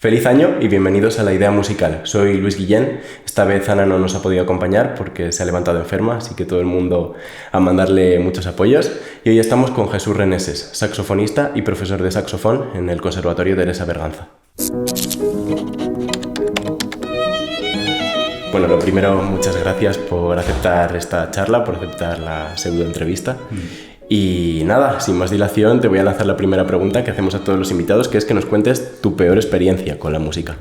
Feliz año y bienvenidos a La Idea Musical. Soy Luis Guillén. Esta vez Ana no nos ha podido acompañar porque se ha levantado enferma, así que todo el mundo a mandarle muchos apoyos. Y hoy estamos con Jesús Reneses, saxofonista y profesor de saxofón en el Conservatorio Teresa Berganza. Bueno, lo primero, muchas gracias por aceptar esta charla, por aceptar la pseudo entrevista. Y nada, sin más dilación, te voy a lanzar la primera pregunta que hacemos a todos los invitados, que es que nos cuentes tu peor experiencia con la música.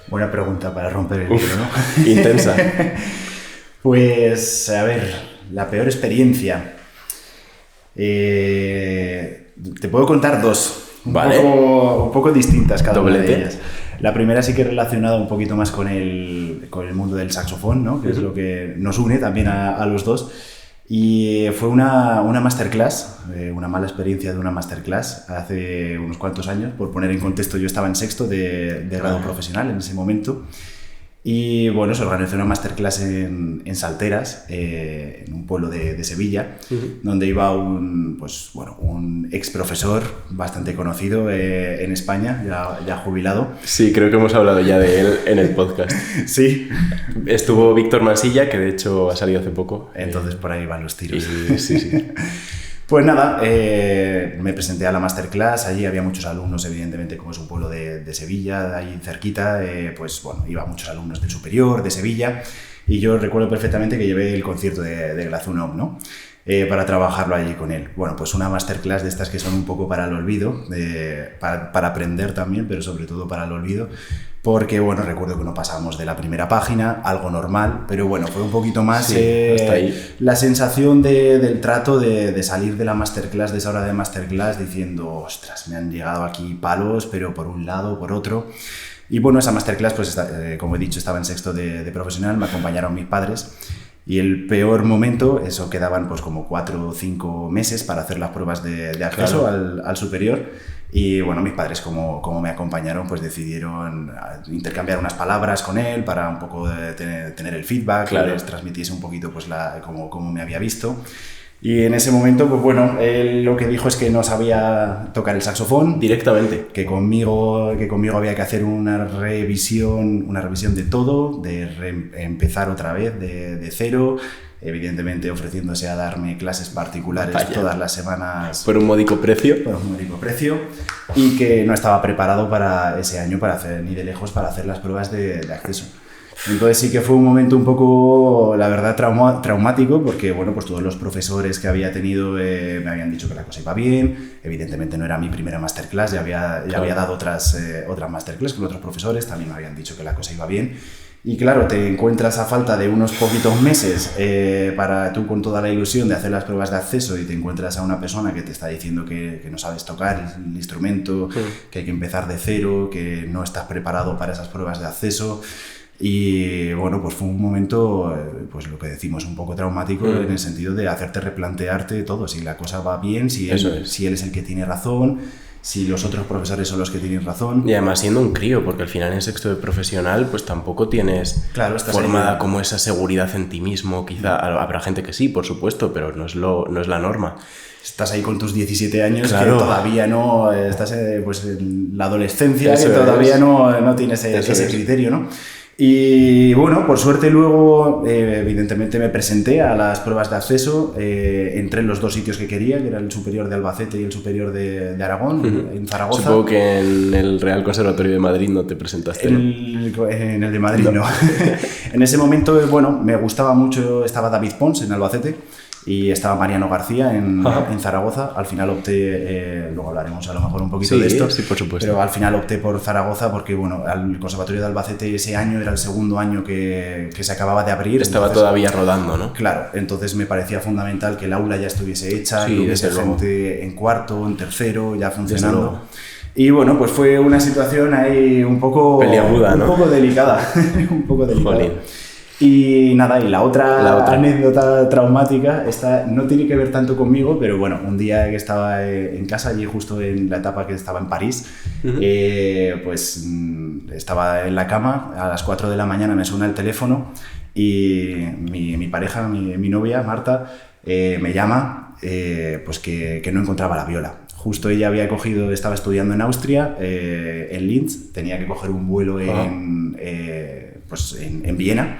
Buena pregunta para romper el hielo, ¿no? Intensa. Pues, a ver, la peor experiencia. Te puedo contar dos, un poco distintas cada una de ellas. La primera sí que relacionada un poquito más con el mundo del saxofón, ¿no? Que es lo que nos une también a los dos. Y fue una masterclass, una mala experiencia de una masterclass hace unos cuantos años. Por poner en contexto, yo estaba en sexto de grado profesional en ese momento. Y bueno, se organizó una masterclass en Salteras, en un pueblo de Sevilla, donde iba un ex profesor bastante conocido en España, ya jubilado. Sí, creo que hemos hablado ya de él en el podcast. Sí. Estuvo Víctor Mansilla, que de hecho ha salido hace poco. Entonces por ahí van los tiros. Sí. Pues nada, me presenté a la masterclass. Allí había muchos alumnos, evidentemente, como es un pueblo de Sevilla, ahí cerquita, iba muchos alumnos del superior, de Sevilla, y yo recuerdo perfectamente que llevé el concierto de Glazunov, ¿no? Para trabajarlo allí con él. Bueno, pues una masterclass de estas que son un poco para el olvido, para aprender también, pero sobre todo para el olvido, porque bueno, recuerdo que no pasábamos de la primera página, algo normal, pero bueno, fue un poquito más hasta ahí. La sensación del trato de salir de la masterclass, de esa hora de masterclass, diciendo, ostras, me han llegado aquí palos, pero por un lado, por otro. Y bueno, esa masterclass, pues como he dicho, estaba en sexto de profesional, me acompañaron mis padres. Y el peor momento, eso quedaban pues como 4 o 5 meses para hacer las pruebas de acceso al superior. Y bueno, mis padres como me acompañaron, pues decidieron intercambiar unas palabras con él para un poco tener el feedback, que les transmitiese un poquito pues cómo me había visto. Y en ese momento, pues bueno, él lo que dijo es que no sabía tocar el saxofón directamente, que conmigo había que hacer una revisión de todo, de empezar otra vez de cero, evidentemente ofreciéndose a darme clases particulares todas las semanas por un módico precio, y que no estaba preparado para ese año ni de lejos para hacer las pruebas de acceso. Entonces sí que fue un momento un poco, la verdad, traumático, porque bueno, pues todos los profesores que había tenido me habían dicho que la cosa iba bien. Evidentemente no era mi primera masterclass, ya había dado otras masterclass con otros profesores, también me habían dicho que la cosa iba bien. Y claro, te encuentras a falta de unos poquitos meses para tú con toda la ilusión de hacer las pruebas de acceso, y te encuentras a una persona que te está diciendo que no sabes tocar el instrumento, que hay que empezar de cero, que no estás preparado para esas pruebas de acceso. Y bueno, pues fue un momento, pues lo que decimos, un poco traumático en el sentido de hacerte replantearte todo, si la cosa va bien, si él es el que tiene razón, si los otros profesores son los que tienen razón. Y además siendo un crío, porque al final en sexto de profesional pues tampoco tienes formada como esa seguridad en ti mismo. Quizá habrá gente que sí, por supuesto, pero no es la norma. Estás ahí con tus 17 años, que todavía no estás pues en la adolescencia, que todavía no tienes ese criterio, ¿no? Y bueno, por suerte luego evidentemente me presenté a las pruebas de acceso, entré en los dos sitios que quería, que era el superior de Albacete y el superior de Aragón, en Zaragoza. Supongo que en el Real Conservatorio de Madrid no te presentaste, ¿no? En el de Madrid no. En ese momento, bueno, me gustaba mucho, estaba David Pons en Albacete y estaba Mariano García en Zaragoza. Al final opté, luego hablaremos a lo mejor un poquito de esto, sí, por supuesto. Pero al final opté por Zaragoza porque bueno, el Conservatorio de Albacete ese año era el segundo año que se acababa de abrir. Estaba todavía rodando, ¿no? Claro, entonces me parecía fundamental que el aula ya estuviese hecha, que hubiese gente en cuarto, en tercero, ya funcionando. Y bueno, pues fue una situación ahí un poco peliaguda, ¿no? Un poco delicada. Jolín. Y nada, y la otra anécdota traumática, esta no tiene que ver tanto conmigo, pero bueno, un día que estaba en casa, allí justo en la etapa que estaba en París, pues estaba en la cama, a las 4 de la mañana me suena el teléfono y mi pareja, mi novia, Marta, me llama, pues que no encontraba la viola. Justo ella estaba estudiando en Austria, en Linz, tenía que coger un vuelo en Viena,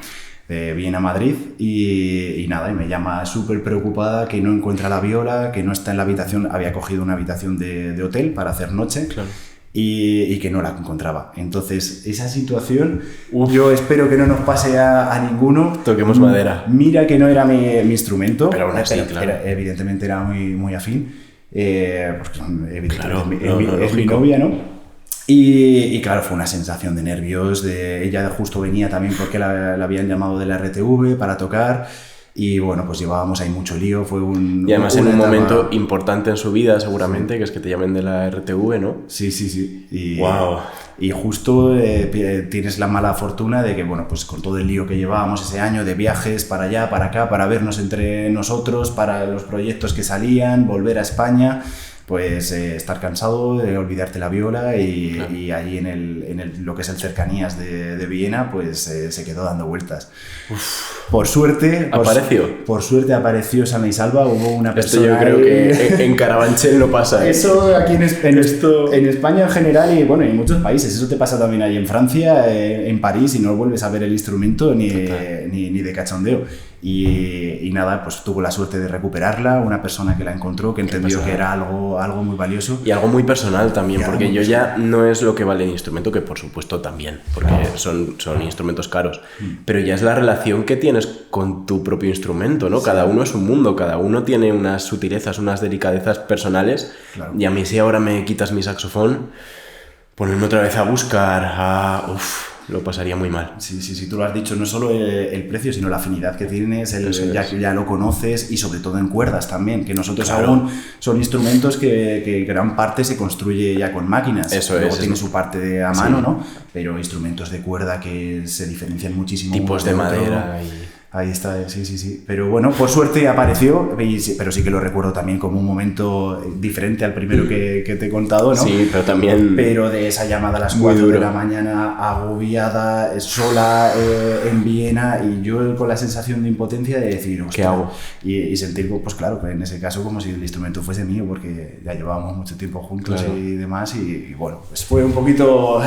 de Viena a Madrid, y nada, y me llama súper preocupada que no encuentra la viola, que no está en la habitación, había cogido una habitación de hotel para hacer noche. Claro. Y que no la encontraba. Entonces, esa situación, yo espero que no nos pase a ninguno. Toquemos madera. Mira que no era mi instrumento, pero aún así, claro. Evidentemente era muy afín, porque evidentemente es mi novia, ¿no? Y claro, fue una sensación de nervios. Ella justo venía también porque la habían llamado de la RTV para tocar. Y bueno, pues llevábamos ahí mucho lío, y además en un momento importante en su vida seguramente, sí, que es que te llamen de la RTV, ¿no? Sí. Wow. Y justo tienes la mala fortuna de que, bueno, pues con todo el lío que llevábamos ese año de viajes para allá, para acá, para vernos entre nosotros, para los proyectos que salían, volver a España, pues estar cansado, de olvidarte la viola y, claro, y allí en lo que es el cercanías de Viena, pues se quedó dando vueltas. Uf. Por suerte apareció sana y salva. Hubo una persona. Esto yo creo que en Carabanchel no pasa. Eso aquí en España en general y bueno, en muchos países. Eso te pasa también ahí en Francia, en París, y no vuelves a ver el instrumento ni de cachondeo. Y nada, pues tuvo la suerte de recuperarla, una persona que la encontró, que entendió que era algo muy valioso. Y algo muy personal también, porque yo ya no es lo que vale el instrumento, que por supuesto también, porque son instrumentos caros, pero ya es la relación que tienes con tu propio instrumento, ¿no? Sí. Cada uno es un mundo, cada uno tiene unas sutilezas, unas delicadezas personales, claro. Y a mí si ahora me quitas mi saxofón, ponerme otra vez a buscar, lo pasaría muy mal. Sí, tú lo has dicho, no solo el precio, sino la afinidad que tienes, ya lo conoces, y sobre todo en cuerdas también, que nosotros claro. Aún son instrumentos que gran parte se construye ya con máquinas. Eso luego es. tiene su parte a mano, sí. ¿no? Pero instrumentos de cuerda que se diferencian muchísimo. Tipos de madera y... Ahí está, sí. Pero bueno, por suerte apareció, pero sí que lo recuerdo también como un momento diferente al primero que te he contado, ¿no? Sí, pero también... Pero de esa llamada a las 4 de la mañana, agobiada, sola, en Viena, y yo con la sensación de impotencia de decir, ¿qué hago? Y sentir, pues claro, que en ese caso como si el instrumento fuese mío, porque ya llevábamos mucho tiempo juntos, claro. Y demás, y bueno, pues fue un poquito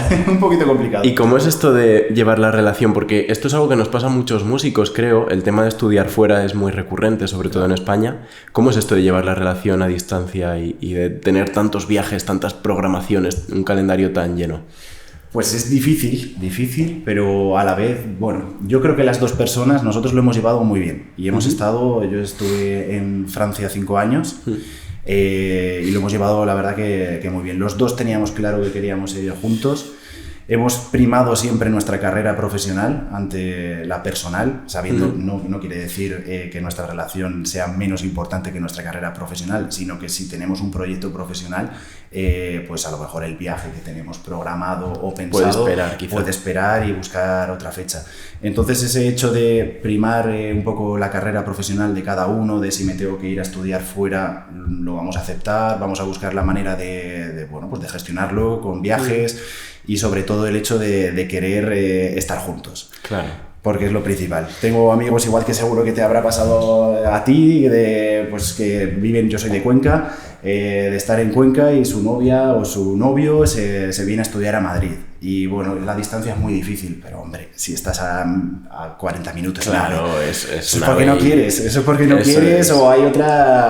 complicado. ¿Y cómo es esto de llevar la relación? Porque esto es algo que nos pasa a muchos músicos, creo. El tema de estudiar fuera es muy recurrente, sobre todo en España. ¿Cómo es esto de llevar la relación a distancia y de tener tantos viajes, tantas programaciones, un calendario tan lleno? Pues es difícil, pero a la vez, bueno, yo creo que las dos personas, nosotros lo hemos llevado muy bien. Y yo estuve en Francia 5 años, y lo hemos llevado, la verdad, que muy bien. Los dos teníamos claro que queríamos ir juntos. Hemos primado siempre nuestra carrera profesional ante la personal, sabiendo, no quiere decir que nuestra relación sea menos importante que nuestra carrera profesional, sino que si tenemos un proyecto profesional, pues a lo mejor el viaje que tenemos programado o pensado puede esperar y buscar otra fecha. Entonces ese hecho de primar un poco la carrera profesional de cada uno, de si me tengo que ir a estudiar fuera, lo vamos a aceptar, vamos a buscar la manera de gestionarlo con viajes. Y sobre todo el hecho de querer estar juntos. Claro. Porque es lo principal. Tengo amigos igual que seguro que te habrá pasado a ti, pues que viven, yo soy de Cuenca, de estar en Cuenca y su novia o su novio se viene a estudiar a Madrid. Y bueno, la distancia es muy difícil, pero hombre, si estás a 40 minutos... Claro, eso es porque no quieres, o hay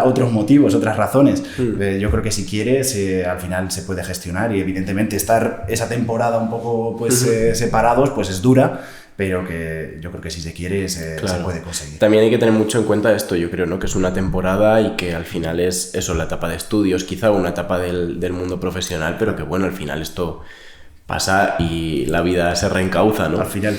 otros motivos, otras razones. Yo creo que si quieres, al final se puede gestionar, y evidentemente estar esa temporada un poco separados, pues es dura, pero que yo creo que si se quiere se puede conseguir. También hay que tener mucho en cuenta esto, yo creo, ¿no? Que es una temporada y que al final es eso, la etapa de estudios, quizá una etapa del mundo profesional, pero que bueno, al final esto pasa y la vida se reencauza, ¿no? Al final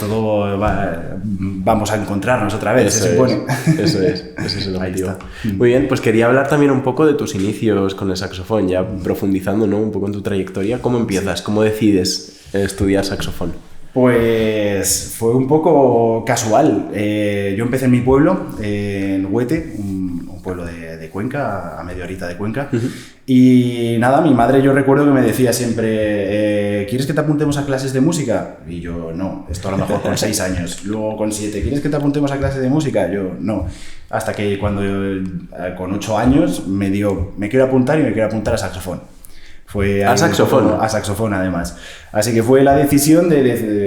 vamos a encontrarnos otra vez, se supone. Ese es el objetivo. Muy bien, pues quería hablar también un poco de tus inicios con el saxofón, ya profundizando, ¿no? Un poco en tu trayectoria. ¿Cómo empiezas? ¿Cómo decides estudiar saxofón? Pues fue un poco casual. Yo empecé en mi pueblo, en Huete, un pueblo de Cuenca, a media horita de Cuenca. Y nada, mi madre yo recuerdo que me decía siempre, ¿quieres que te apuntemos a clases de música? Y yo, no, esto a lo mejor con 6 años, luego con 7, ¿quieres que te apuntemos a clases de música? Yo, no. Hasta que cuando con 8 años me quiero apuntar y me quiero apuntar a saxofón. ¿A saxofón? A saxofón, además. Así que fue la decisión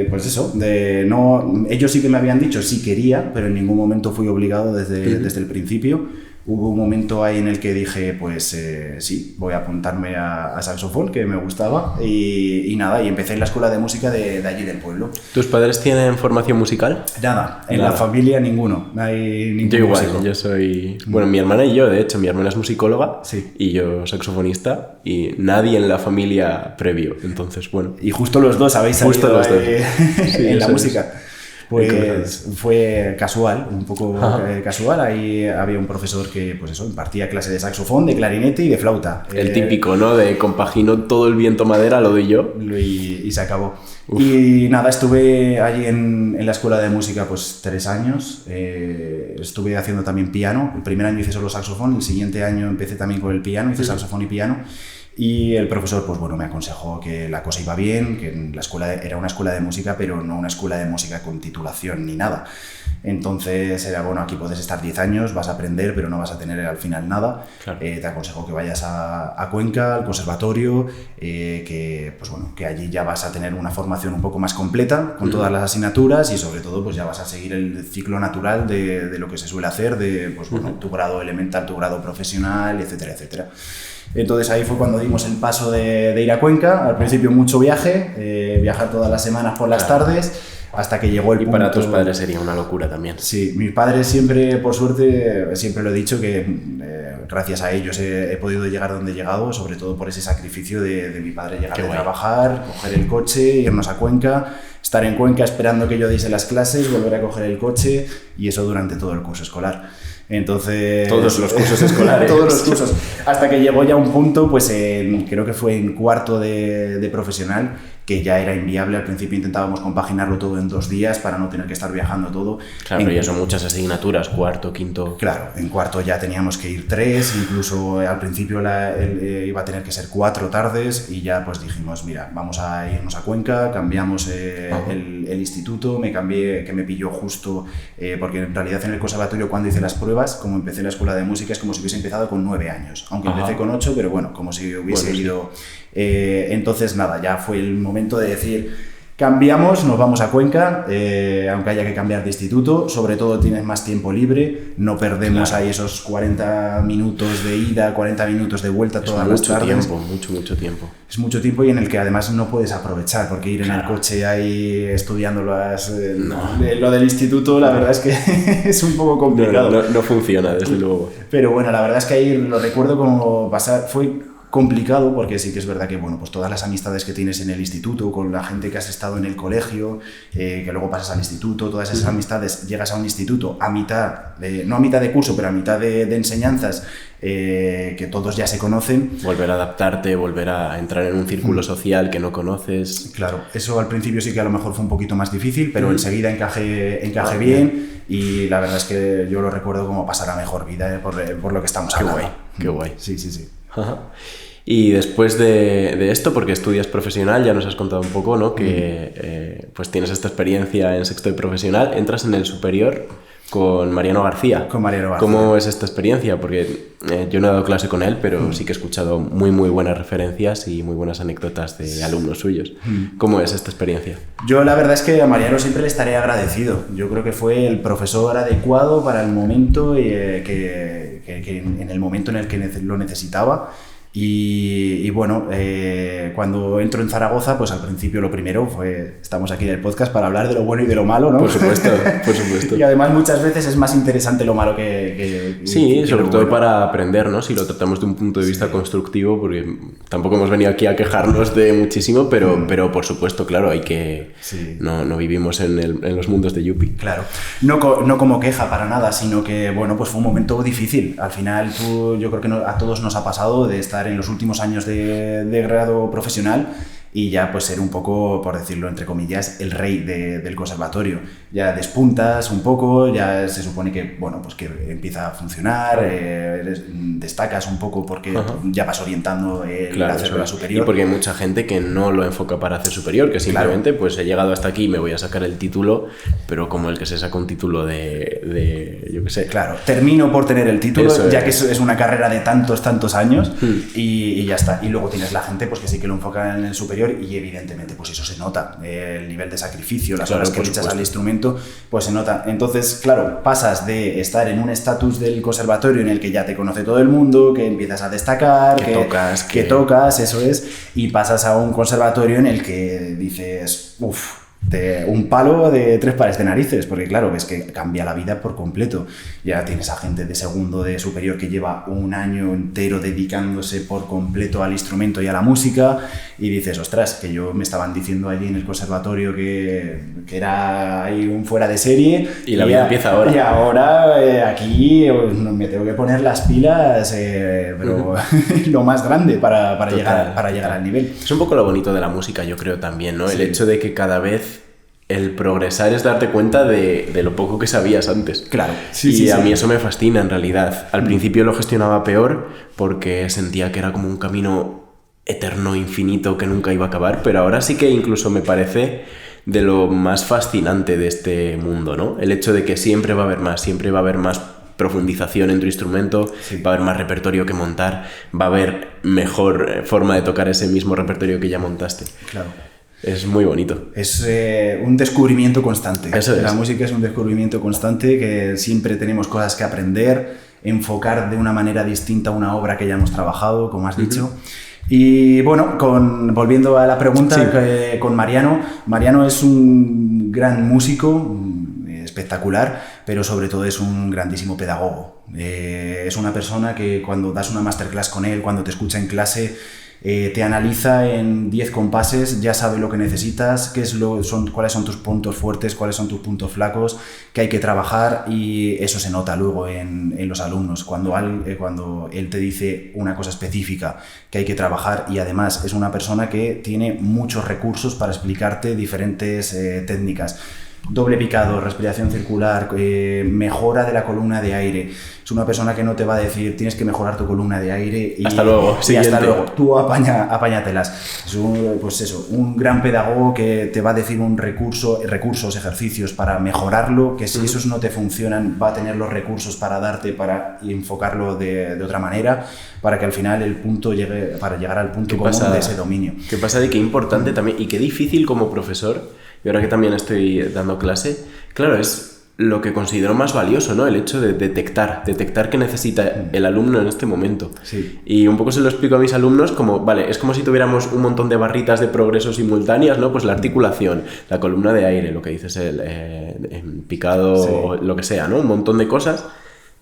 pues eso, de no... Ellos sí que me habían dicho sí quería, pero en ningún momento fui obligado desde el principio. Hubo un momento ahí en el que dije, pues sí, voy a apuntarme a saxofón, que me gustaba, y nada, y empecé en la escuela de música de allí del pueblo. ¿Tus padres tienen formación musical? Nada, en la familia ninguno, no hay ningún Yo igual, músico. yo soy... Bueno, mi hermana y yo, de hecho, mi hermana es musicóloga, sí, y yo saxofonista, y nadie en la familia previo, entonces, bueno. Y justo los dos habéis salido sí, en la música. Pues fue casual, un poco casual. Ahí había un profesor que, pues eso, impartía clase de saxofón, de clarinete y de flauta. El típico, ¿no? De compagino todo el viento madera, lo doy yo. Y se acabó. Uf. Y nada, estuve allí en la escuela de música pues 3 años. Estuve haciendo también piano. El primer año hice solo saxofón, el siguiente año empecé también con el piano, hice saxofón y piano. Y el profesor, pues bueno, me aconsejó que la cosa iba bien, que en la escuela era una escuela de música, pero no una escuela de música con titulación ni nada. Entonces era, bueno, aquí puedes estar 10 años, vas a aprender, pero no vas a tener al final nada. Claro. Te aconsejo que vayas a Cuenca, al conservatorio, que, pues bueno, que allí ya vas a tener una formación un poco más completa, con todas las asignaturas, y sobre todo pues ya vas a seguir el ciclo natural de lo que se suele hacer, de pues, bueno, tu grado elemental, tu grado profesional, etcétera, etcétera. Entonces ahí fue cuando dimos el paso de ir a Cuenca. Al principio mucho viaje, viajar todas las semanas por las tardes, hasta que llegó el punto... Y para tus padres sería una locura también. Sí, mis padres siempre, por suerte, siempre lo he dicho, que gracias a ellos he podido llegar donde he llegado, sobre todo por ese sacrificio de mi padre llegar a trabajar, coger el coche, irnos a Cuenca, estar en Cuenca esperando que yo diese las clases, volver a coger el coche, y eso durante todo el curso escolar. Entonces... Todos los cursos escolares. Todos los cursos. Hasta que llegó ya un punto, pues creo que fue en cuarto de profesional, que ya era inviable. Al principio intentábamos compaginarlo todo en 2 días para no tener que estar viajando todo. Claro, pero ya son muchas asignaturas, cuarto, quinto... Claro, en cuarto ya teníamos que ir 3, incluso al principio iba a tener que ser 4 tardes, y ya pues dijimos, mira, vamos a irnos a Cuenca, cambiamos el instituto, me cambié, que me pilló justo, porque en realidad en el conservatorio cuando hice las pruebas, como empecé en la escuela de música, es como si hubiese empezado con 9 años, aunque empecé con 8, pero bueno, como si hubiese ido... entonces nada, ya fue el momento de decir, cambiamos, nos vamos a Cuenca, aunque haya que cambiar de instituto, sobre todo tienes más tiempo libre, no perdemos ahí esos 40 minutos de ida, 40 minutos de vuelta todas las tardes. Mucho tiempo. Es mucho tiempo, y en el que además no puedes aprovechar, porque ir en el coche ahí estudiando lo del instituto, la verdad es que es un poco complicado. No funciona, desde luego. Pero bueno, la verdad es que ahí lo recuerdo como fue complicado, porque sí que es verdad que bueno, pues todas las amistades que tienes en el instituto, con la gente que has estado en el colegio, que luego pasas al instituto, todas esas amistades, llegas a un instituto a mitad no a mitad de curso, pero a mitad de enseñanzas, que todos ya se conocen. Volver a adaptarte, volver a entrar en un círculo social que no conoces. Claro, eso al principio sí que a lo mejor fue un poquito más difícil, pero enseguida encajé bien, y la verdad es que yo lo recuerdo como pasar a mejor vida, por lo que estamos hablando. Qué guay. Sí. Y después de esto, porque estudias profesional, ya nos has contado un poco, ¿no? Que pues tienes esta experiencia en sexto de profesional, entras en el superior con Mariano García. Con Mariano García. ¿Cómo es esta experiencia? Porque yo no he dado clase con él, pero sí que he escuchado muy buenas referencias y muy buenas anécdotas de alumnos suyos. ¿Cómo es esta experiencia? Yo la verdad es que a Mariano siempre le estaré agradecido. Yo creo que fue el profesor adecuado para el momento, que en el momento en el que lo necesitaba. Y bueno, cuando entro en Zaragoza, pues al principio lo primero fue, estamos aquí en el podcast para hablar de lo bueno y de lo malo, ¿no? Por supuesto. Y además muchas veces es más interesante lo malo que sí, sobre todo bueno. Para aprender, ¿no? Si lo tratamos de un punto de vista constructivo, porque tampoco hemos venido aquí a quejarnos de muchísimo, pero por supuesto, claro, hay que... Sí. No vivimos en los mundos de Yupi. Claro, no como queja para nada, sino que, bueno, pues fue un momento difícil. Al final, yo creo que a todos nos ha pasado de estar en los últimos años de grado profesional, y ya pues ser un poco, por decirlo entre comillas, el rey del conservatorio. Ya despuntas un poco, ya se supone que, bueno, pues que empieza a funcionar, destacas un poco porque ya vas orientando el hacer la superior. Y porque hay mucha gente que no lo enfoca para hacer superior, que simplemente pues he llegado hasta aquí, me voy a sacar el título, pero como el que se saca un título de yo qué sé. Claro, termino por tener el título, ya que es una carrera de tantos años y ya está. Y luego tienes la gente pues que sí que lo enfoca en el superior y evidentemente pues eso se nota, el nivel de sacrificio, las horas que le echas al instrumento, pues se nota. Entonces, claro, pasas de estar en un estatus del conservatorio en el que ya te conoce todo el mundo, que empiezas a destacar, que tocas, eso es, y pasas a un conservatorio en el que dices, un palo de 3 pares de narices, porque claro, ves que cambia la vida por completo. Ya tienes a gente de segundo de superior que lleva un año entero dedicándose por completo al instrumento y a la música, y dices, ostras, que yo me estaban diciendo allí en el conservatorio que era ahí un fuera de serie, y la vida empieza ahora. Y ahora aquí me tengo que poner las pilas, pero lo más grande para llegar al nivel. Es un poco lo bonito de la música, yo creo también, ¿no? Sí. El hecho de que cada vez el progresar es darte cuenta de lo poco que sabías antes. Claro. A mí eso me fascina, en realidad. Al principio lo gestionaba peor porque sentía que era como un camino eterno, infinito, que nunca iba a acabar, pero ahora sí que incluso me parece de lo más fascinante de este mundo, ¿no? El hecho de que siempre va a haber más profundización en tu instrumento, va a haber más repertorio que montar, va a haber mejor forma de tocar ese mismo repertorio que ya montaste. Claro. Es muy bonito. Es un descubrimiento constante. Eso es. La música es un descubrimiento constante, que siempre tenemos cosas que aprender, enfocar de una manera distinta una obra que ya hemos trabajado, como has dicho. Y bueno, volviendo a la pregunta, con Mariano es un gran músico, espectacular, pero sobre todo es un grandísimo pedagogo. Es una persona que cuando das una masterclass con él, cuando te escucha en clase, te analiza en 10 compases, ya sabe lo que necesitas, cuáles son tus puntos fuertes, cuáles son tus puntos flacos, que hay que trabajar, y eso se nota luego en los alumnos, cuando él te dice una cosa específica que hay que trabajar, y además es una persona que tiene muchos recursos para explicarte diferentes técnicas. Doble picado, respiración circular, mejora de la columna de aire. Es una persona que no te va a decir tienes que mejorar tu columna de aire y hasta luego, tú apáñatelas. Es un gran pedagogo que te va a decir recursos, ejercicios para mejorarlo, que si esos no te funcionan va a tener los recursos para darte, para enfocarlo de otra manera, para que al final para llegar al punto común de ese dominio. ¿Qué pasa de qué importante también y qué difícil como profesor? Y ahora que también estoy dando clase, claro, es lo que considero más valioso, ¿no? El hecho de detectar qué necesita el alumno en este momento. Sí. Y un poco se lo explico a mis alumnos como, vale, es como si tuviéramos un montón de barritas de progreso simultáneas, ¿no? Pues la articulación, la columna de aire, lo que dices, el picado, lo que sea, ¿no? Un montón de cosas.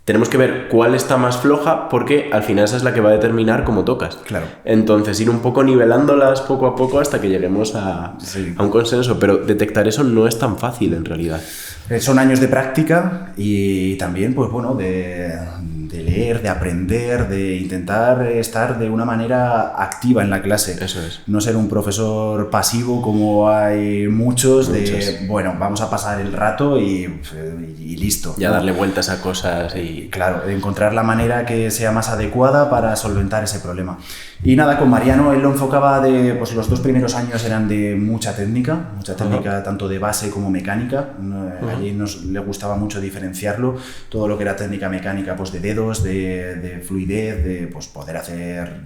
Tenemos que ver cuál está más floja, porque al final esa es la que va a determinar cómo tocas. Claro. Entonces ir un poco nivelándolas poco a poco hasta que lleguemos a un consenso, pero detectar eso no es tan fácil en realidad. Son años de práctica y también, pues bueno, de leer, de aprender, de intentar estar de una manera activa en la clase. Eso es. No ser un profesor pasivo como hay muchos. Bueno, vamos a pasar el rato y listo. Ya darle vueltas a cosas y... Claro, de encontrar la manera que sea más adecuada para solventar ese problema. Y nada, con Mariano él lo enfocaba pues los 2 primeros años eran de mucha técnica, tanto de base como mecánica. Allí le gustaba mucho diferenciarlo, todo lo que era técnica mecánica, pues de dedos, de fluidez, de pues poder hacer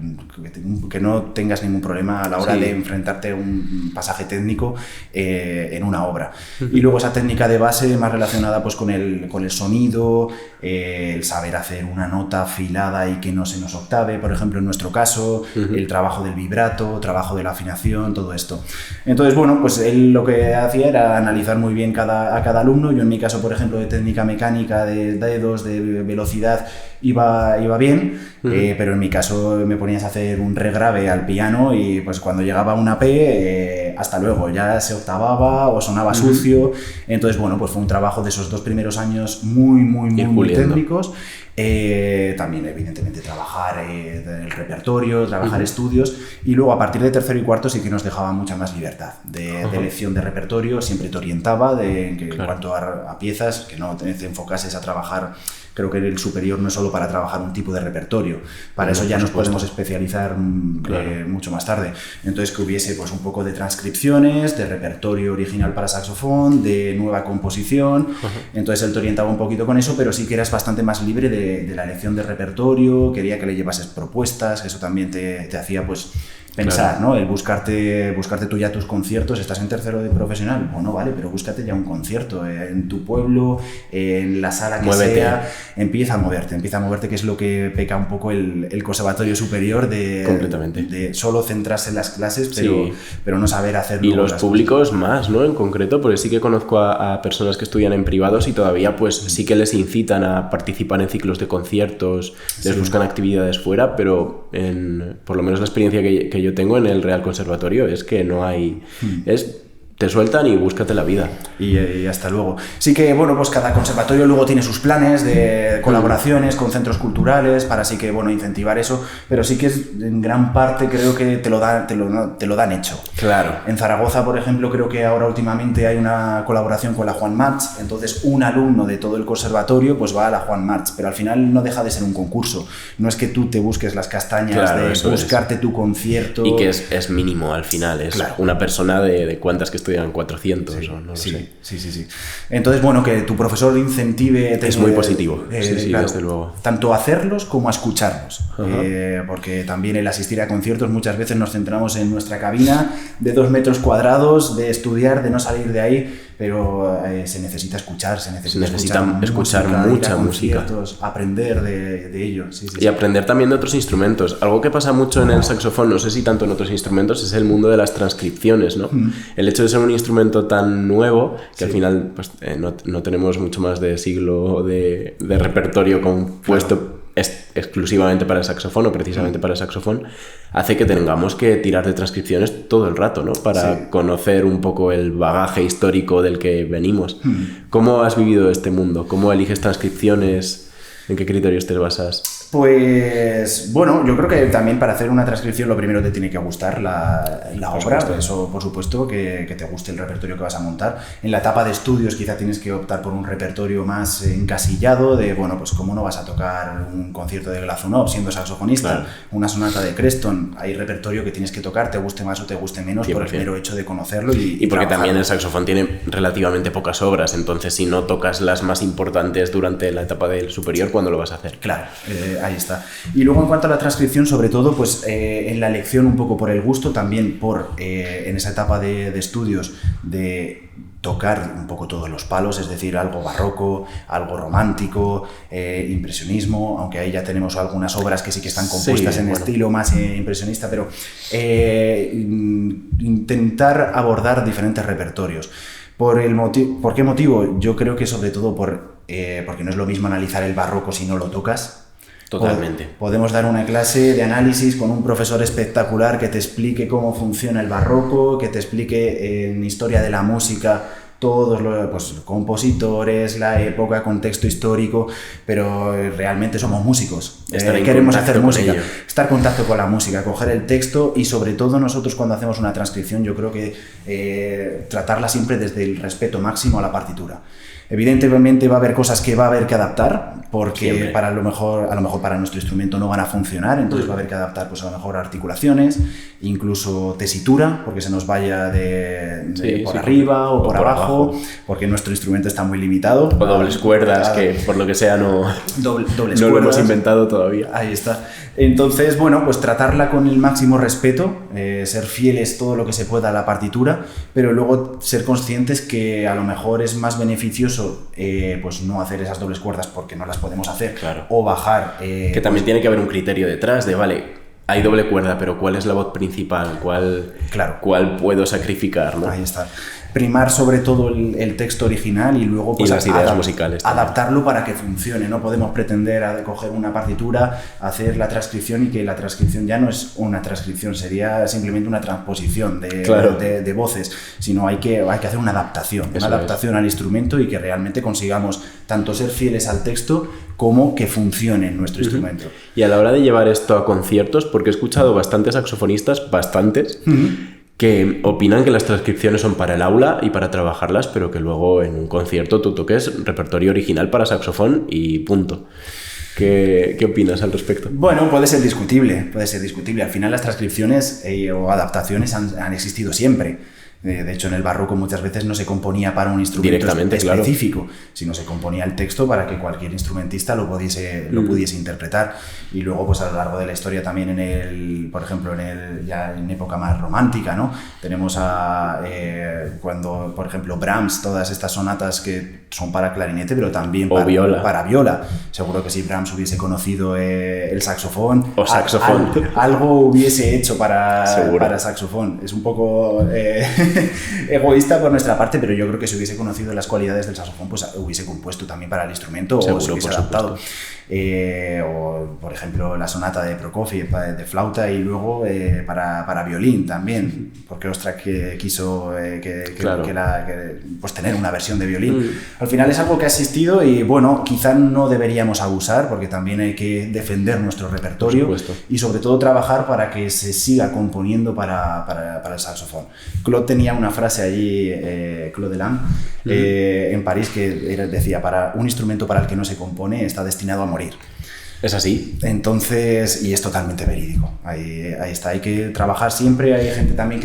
que no tengas ningún problema a la hora de enfrentarte a un pasaje técnico en una obra. Y luego esa técnica de base más relacionada pues con el sonido, el saber hacer una nota afilada y que no se nos octave, por ejemplo en nuestro caso, el trabajo del vibrato, trabajo de la afinación, todo esto. Entonces, bueno, pues él lo que hacía era analizar muy bien a cada alumno. Yo en mi caso, por ejemplo, de técnica mecánica, de dedos, de velocidad, iba bien, pero en mi caso me ponías a hacer un re grave al piano y pues cuando llegaba una P hasta luego, ya se octavaba o sonaba sucio. Entonces, bueno, pues fue un trabajo de esos 2 primeros años muy técnicos. También, evidentemente, trabajar el repertorio, trabajar estudios, y luego a partir de tercero y cuarto sí que nos dejaba mucha más libertad de elección de repertorio. Siempre te orientaba en cuanto a piezas, que no te enfocases a trabajar. Creo que el superior no es solo para trabajar un tipo de repertorio, para eso ya nos podemos especializar mucho más tarde. Entonces, que hubiese pues un poco de transcripciones, de repertorio original para saxofón, de nueva composición. Entonces él te orientaba un poquito con eso, pero sí que eras bastante más libre de la elección de repertorio. Quería que le llevases propuestas, que eso también te hacía pues pensar, ¿no? El buscarte tú ya tus conciertos. Estás en tercero de profesional, bueno, vale, pero búscate ya un concierto en tu pueblo, en la sala que Muévete. sea. Empieza a moverte, que es lo que peca un poco el conservatorio superior de solo centrarse en las clases, pero no saber hacer. Y los públicos más, ¿no? En concreto, porque sí que conozco a personas que estudian en privados y todavía pues sí que les incitan a participar en ciclos de conciertos, les buscan actividades fuera, pero por lo menos la experiencia que yo tengo en el Real Conservatorio es que no hay... Te sueltan y búscate la vida. Y hasta luego. Sí que, bueno, pues cada conservatorio luego tiene sus planes de colaboraciones con centros culturales para así que, bueno, incentivar eso, pero sí que en gran parte creo que te lo dan hecho. Claro. En Zaragoza, por ejemplo, creo que ahora últimamente hay una colaboración con la Juan March, entonces un alumno de todo el conservatorio pues va a la Juan March, pero al final no deja de ser un concurso. No es que tú te busques las castañas de buscarte tu concierto. Y que es mínimo al final, es una persona de cuántas que estudian 400 o no lo sé. Sí. Entonces, bueno, que tu profesor incentive... Es muy positivo, claro, desde luego. Tanto a hacerlos como a escucharlos. Porque también el asistir a conciertos muchas veces nos centramos en nuestra cabina de 2 metros cuadrados, de estudiar, de no salir de ahí, pero se necesita escuchar, se necesita escuchar mucha música, aprender de ello. Y aprender también de otros instrumentos. Algo que pasa mucho en el saxofón, no sé si tanto en otros instrumentos, es el mundo de las transcripciones, ¿no? El hecho de ser un instrumento tan nuevo que al final pues, no tenemos mucho más de siglo de repertorio compuesto exclusivamente para el saxofón o precisamente para el saxofón, hace que tengamos que tirar de transcripciones todo el rato, ¿no? Para conocer un poco el bagaje histórico del que venimos. ¿Cómo has vivido este mundo? ¿Cómo eliges transcripciones? ¿En qué criterios te basas? Pues bueno, yo creo que también para hacer una transcripción lo primero te tiene que gustar la obra, eso por supuesto, que te guste el repertorio que vas a montar. En la etapa de estudios quizá tienes que optar por un repertorio más encasillado de, bueno, pues cómo no vas a tocar un concierto de Glazunov siendo saxofonista, una sonata de Creston, hay repertorio que tienes que tocar, te guste más o te guste menos, por el mero hecho de conocerlo y porque también el saxofón tiene relativamente pocas obras, entonces si no tocas las más importantes durante la etapa del superior, ¿cuándo lo vas a hacer? Claro, ahí está. Y luego en cuanto a la transcripción, sobre todo pues en la elección un poco por el gusto, también en esa etapa de estudios de tocar un poco todos los palos, es decir, algo barroco, algo romántico, impresionismo, aunque ahí ya tenemos algunas obras que sí que están compuestas en estilo más impresionista, pero intentar abordar diferentes repertorios. ¿Por qué motivo? Yo creo que sobre todo porque no es lo mismo analizar el barroco si no lo tocas. Totalmente. Podemos dar una clase de análisis con un profesor espectacular que te explique cómo funciona el barroco, que te explique en historia de la música todos los compositores, la época, contexto histórico, pero realmente somos músicos. Queremos hacer música, estar en contacto con la música, coger el texto y sobre todo nosotros cuando hacemos una transcripción yo creo que tratarla siempre desde el respeto máximo a la partitura. Evidentemente va a haber cosas que va a haber que adaptar porque a lo mejor para nuestro instrumento no van a funcionar, entonces va a haber que adaptar pues a lo mejor articulaciones, incluso tesitura, porque se nos vaya por arriba o por abajo, porque nuestro instrumento está muy limitado. O dobles cuerdas, que por lo que sea no lo hemos inventado todavía. Ahí está. Entonces, bueno, pues tratarla con el máximo respeto, ser fieles todo lo que se pueda a la partitura, pero luego ser conscientes que a lo mejor es más beneficioso pues no hacer esas dobles cuerdas porque no las podemos hacer, o bajar. Que también tiene que haber un criterio detrás de, vale, hay doble cuerda, pero ¿cuál es la voz principal? ¿Cuál puedo sacrificar, ¿no? Ahí está. primar sobre todo el texto original y luego pues, y las ideas musicales adaptarlo para que funcione. No podemos pretender coger una partitura, hacer la transcripción y que la transcripción ya no es una transcripción, sería simplemente una transposición de voces, sino hay que hacer una adaptación al instrumento y que realmente consigamos tanto ser fieles al texto como que funcione en nuestro instrumento. Y a la hora de llevar esto a conciertos, porque he escuchado bastantes saxofonistas, que opinan que las transcripciones son para el aula y para trabajarlas, pero que luego en un concierto tú toques repertorio original para saxofón y punto. ¿Qué opinas al respecto? Bueno, puede ser discutible. Al final las transcripciones o adaptaciones han existido siempre. De hecho, en el barroco muchas veces no se componía para un instrumento específico, sino se componía el texto para que cualquier instrumentista lo pudiese interpretar. Y luego, pues a lo largo de la historia también por ejemplo, ya en época más romántica, ¿no? Tenemos cuando, por ejemplo, Brahms, todas estas sonatas que son para clarinete, pero también para viola. Seguro que si Brahms hubiese conocido el saxofón, algo hubiese hecho para saxofón. Es un poco egoísta por nuestra parte, pero yo creo que si hubiese conocido las cualidades del saxofón, pues hubiese compuesto también para el instrumento. Seguro, o se hubiese adaptado. O, por ejemplo, la sonata de Prokofiev de flauta y luego para violín también, porque Ostrak quiso pues tener una versión de violín. Al final es algo que ha existido y bueno, quizá no deberíamos abusar porque también hay que defender nuestro repertorio y sobre todo trabajar para que se siga componiendo para el saxofón. Claude tenía una frase allí, Claude Delang, en París, que decía: para un instrumento para el que no se compone está destinado a morir. Es así. Entonces, y es totalmente verídico. Ahí está, hay que trabajar siempre. Hay gente también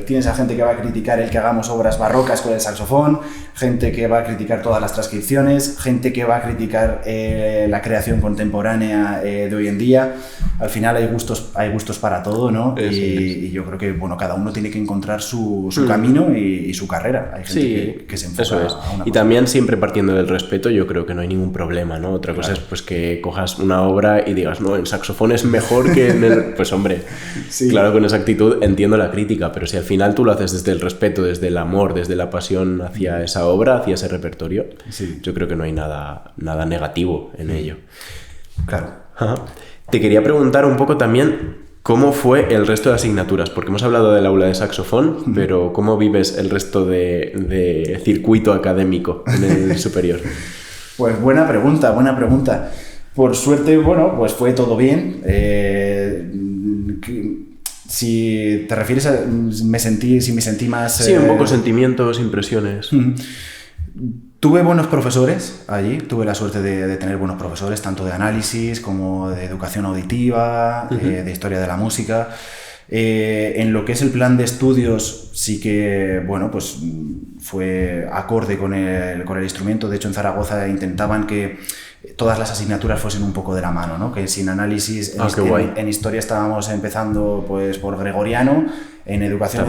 tienes a gente que va a criticar el que hagamos obras barrocas con el saxofón, gente que va a criticar todas las transcripciones, gente que va a criticar la creación contemporánea de hoy en día. Al final hay gustos para todo, ¿no? Y yo creo que bueno, cada uno tiene que encontrar su camino y su carrera. Hay gente que se enfoca a una cosa. Y también siempre partiendo del respeto, yo creo que no hay ningún problema, ¿no? Otra cosa es pues que cojas una obra y digas, no, el saxofón es mejor que en el... Pues hombre, claro, con esa actitud entiendo la crítica, pero si al final tú lo haces desde el respeto, desde el amor, desde la pasión hacia esa obra, hacia ese repertorio, yo creo que no hay nada negativo en ello. Claro. Ajá. Te quería preguntar un poco también cómo fue el resto de asignaturas, porque hemos hablado del aula de saxofón, pero ¿cómo vives el resto de circuito académico en el superior? Pues buena pregunta. Por suerte, bueno, pues fue todo bien. Si te refieres a si me sentí más... Sí, un poco sentimientos, impresiones. Tuve buenos profesores allí, tuve la suerte de tener buenos profesores, tanto de análisis como de educación auditiva, de historia de la música. En lo que es el plan de estudios sí que, bueno, pues fue acorde con el instrumento. De hecho, en Zaragoza intentaban que todas las asignaturas fuesen un poco de la mano, ¿no? Que sin análisis en historia estábamos empezando pues por gregoriano, en educación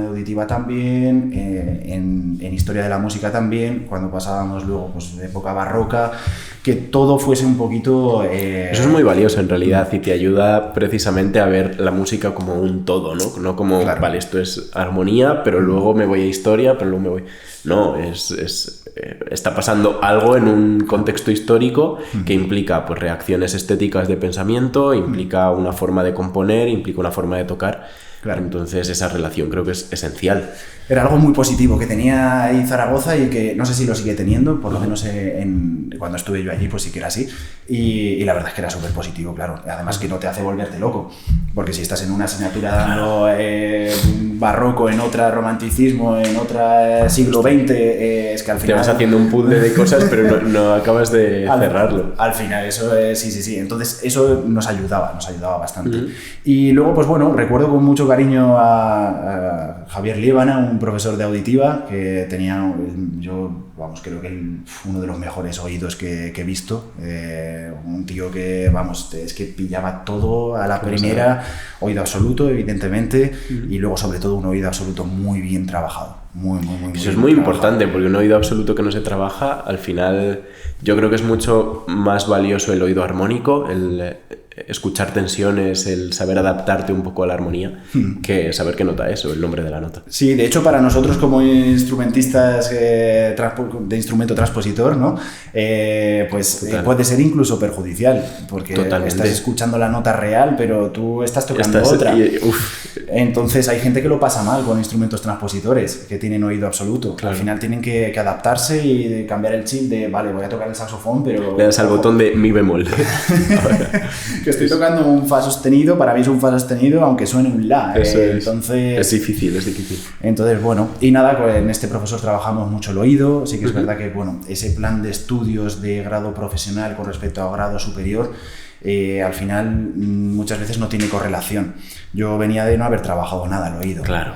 auditiva también, en historia de la música también, cuando pasábamos luego pues de época barroca, que todo fuese un poquito... Eso es muy valioso en realidad y te ayuda precisamente a ver la música como un todo, ¿no? No como, claro, vale, esto es armonía, pero luego me voy a historia, pero luego me voy... No, está pasando algo en un contexto histórico que implica pues reacciones estéticas de pensamiento, implica una forma de componer, implica una forma de tocar. Claro. Entonces esa relación creo que es esencial. Era algo muy positivo que tenía ahí Zaragoza y que no sé si lo sigue teniendo, por lo menos cuando estuve yo allí pues sí que era así, y la verdad es que era súper positivo, claro. Además que no te hace volverte loco, porque si estás en una asignatura dando barroco, en otra romanticismo, en otra siglo XX, es que al final... Te vas haciendo un puzzle de cosas pero no acabas de cerrarlo. Al final eso sí, entonces eso nos ayudaba bastante. Y luego pues bueno, recuerdo con mucho cariño a Javier Líbana, un profesor de auditiva que tenía, creo que uno de los mejores oídos que he visto, un tío que, es que pillaba todo a la primera, oído absoluto, evidentemente, y luego sobre todo un oído absoluto muy bien trabajado. Muy Eso es muy importante, porque un oído absoluto que no se trabaja, al final yo creo que es mucho más valioso el oído armónico, el escuchar tensiones, el saber adaptarte un poco a la armonía, que saber qué nota es o el nombre de la nota. Sí, de hecho para nosotros como instrumentistas de instrumento transpositor, ¿no? Puede ser incluso perjudicial, porque estás escuchando la nota real, pero tú estás tocando otra. Entonces hay gente que lo pasa mal con instrumentos transpositores, que tienen oído absoluto. Claro. Al final tienen que adaptarse y cambiar el chip de, vale, voy a tocar el saxofón, pero... Le das al botón de mi bemol. Que estoy tocando un fa sostenido, para mí es un fa sostenido, aunque suene un la. Entonces... Es difícil. Entonces, bueno, y nada, pues en este profesor trabajamos mucho el oído. Sí que es verdad que, bueno, ese plan de estudios de grado profesional con respecto a grado superior, al final muchas veces no tiene correlación. Yo venía de no haber trabajado nada el oído. Claro.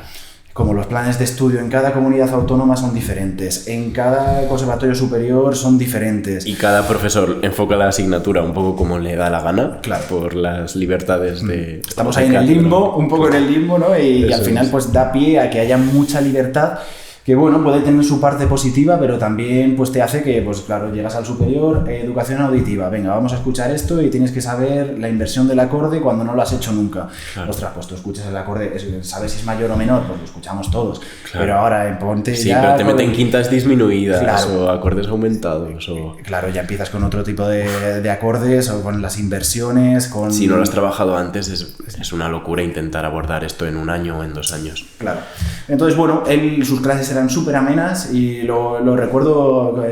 Como los planes de estudio en cada comunidad autónoma son diferentes, en cada conservatorio superior son diferentes. Y cada profesor enfoca la asignatura un poco como le da la gana, claro, por las libertades de... Estamos ahí en el limbo, un poco en el limbo, ¿no? Y al final pues da pie a que haya mucha libertad, que bueno, puede tener su parte positiva, pero también pues te hace que, pues claro, llegas al superior, educación auditiva, venga, vamos a escuchar esto y tienes que saber la inversión del acorde cuando no lo has hecho nunca. Claro. Ostras, pues tú escuchas el acorde, sabes si es mayor o menor, pues lo escuchamos todos, claro, pero ahora en ponte sí, ya... Sí, pero te meten quintas disminuidas, claro, o acordes aumentados, o... Claro, ya empiezas con otro tipo de acordes, o con las inversiones, con... Si no lo has trabajado antes, es una locura intentar abordar esto en 1 año o en 2 años. Claro. Entonces, bueno, sus clases eran súper amenas y lo recuerdo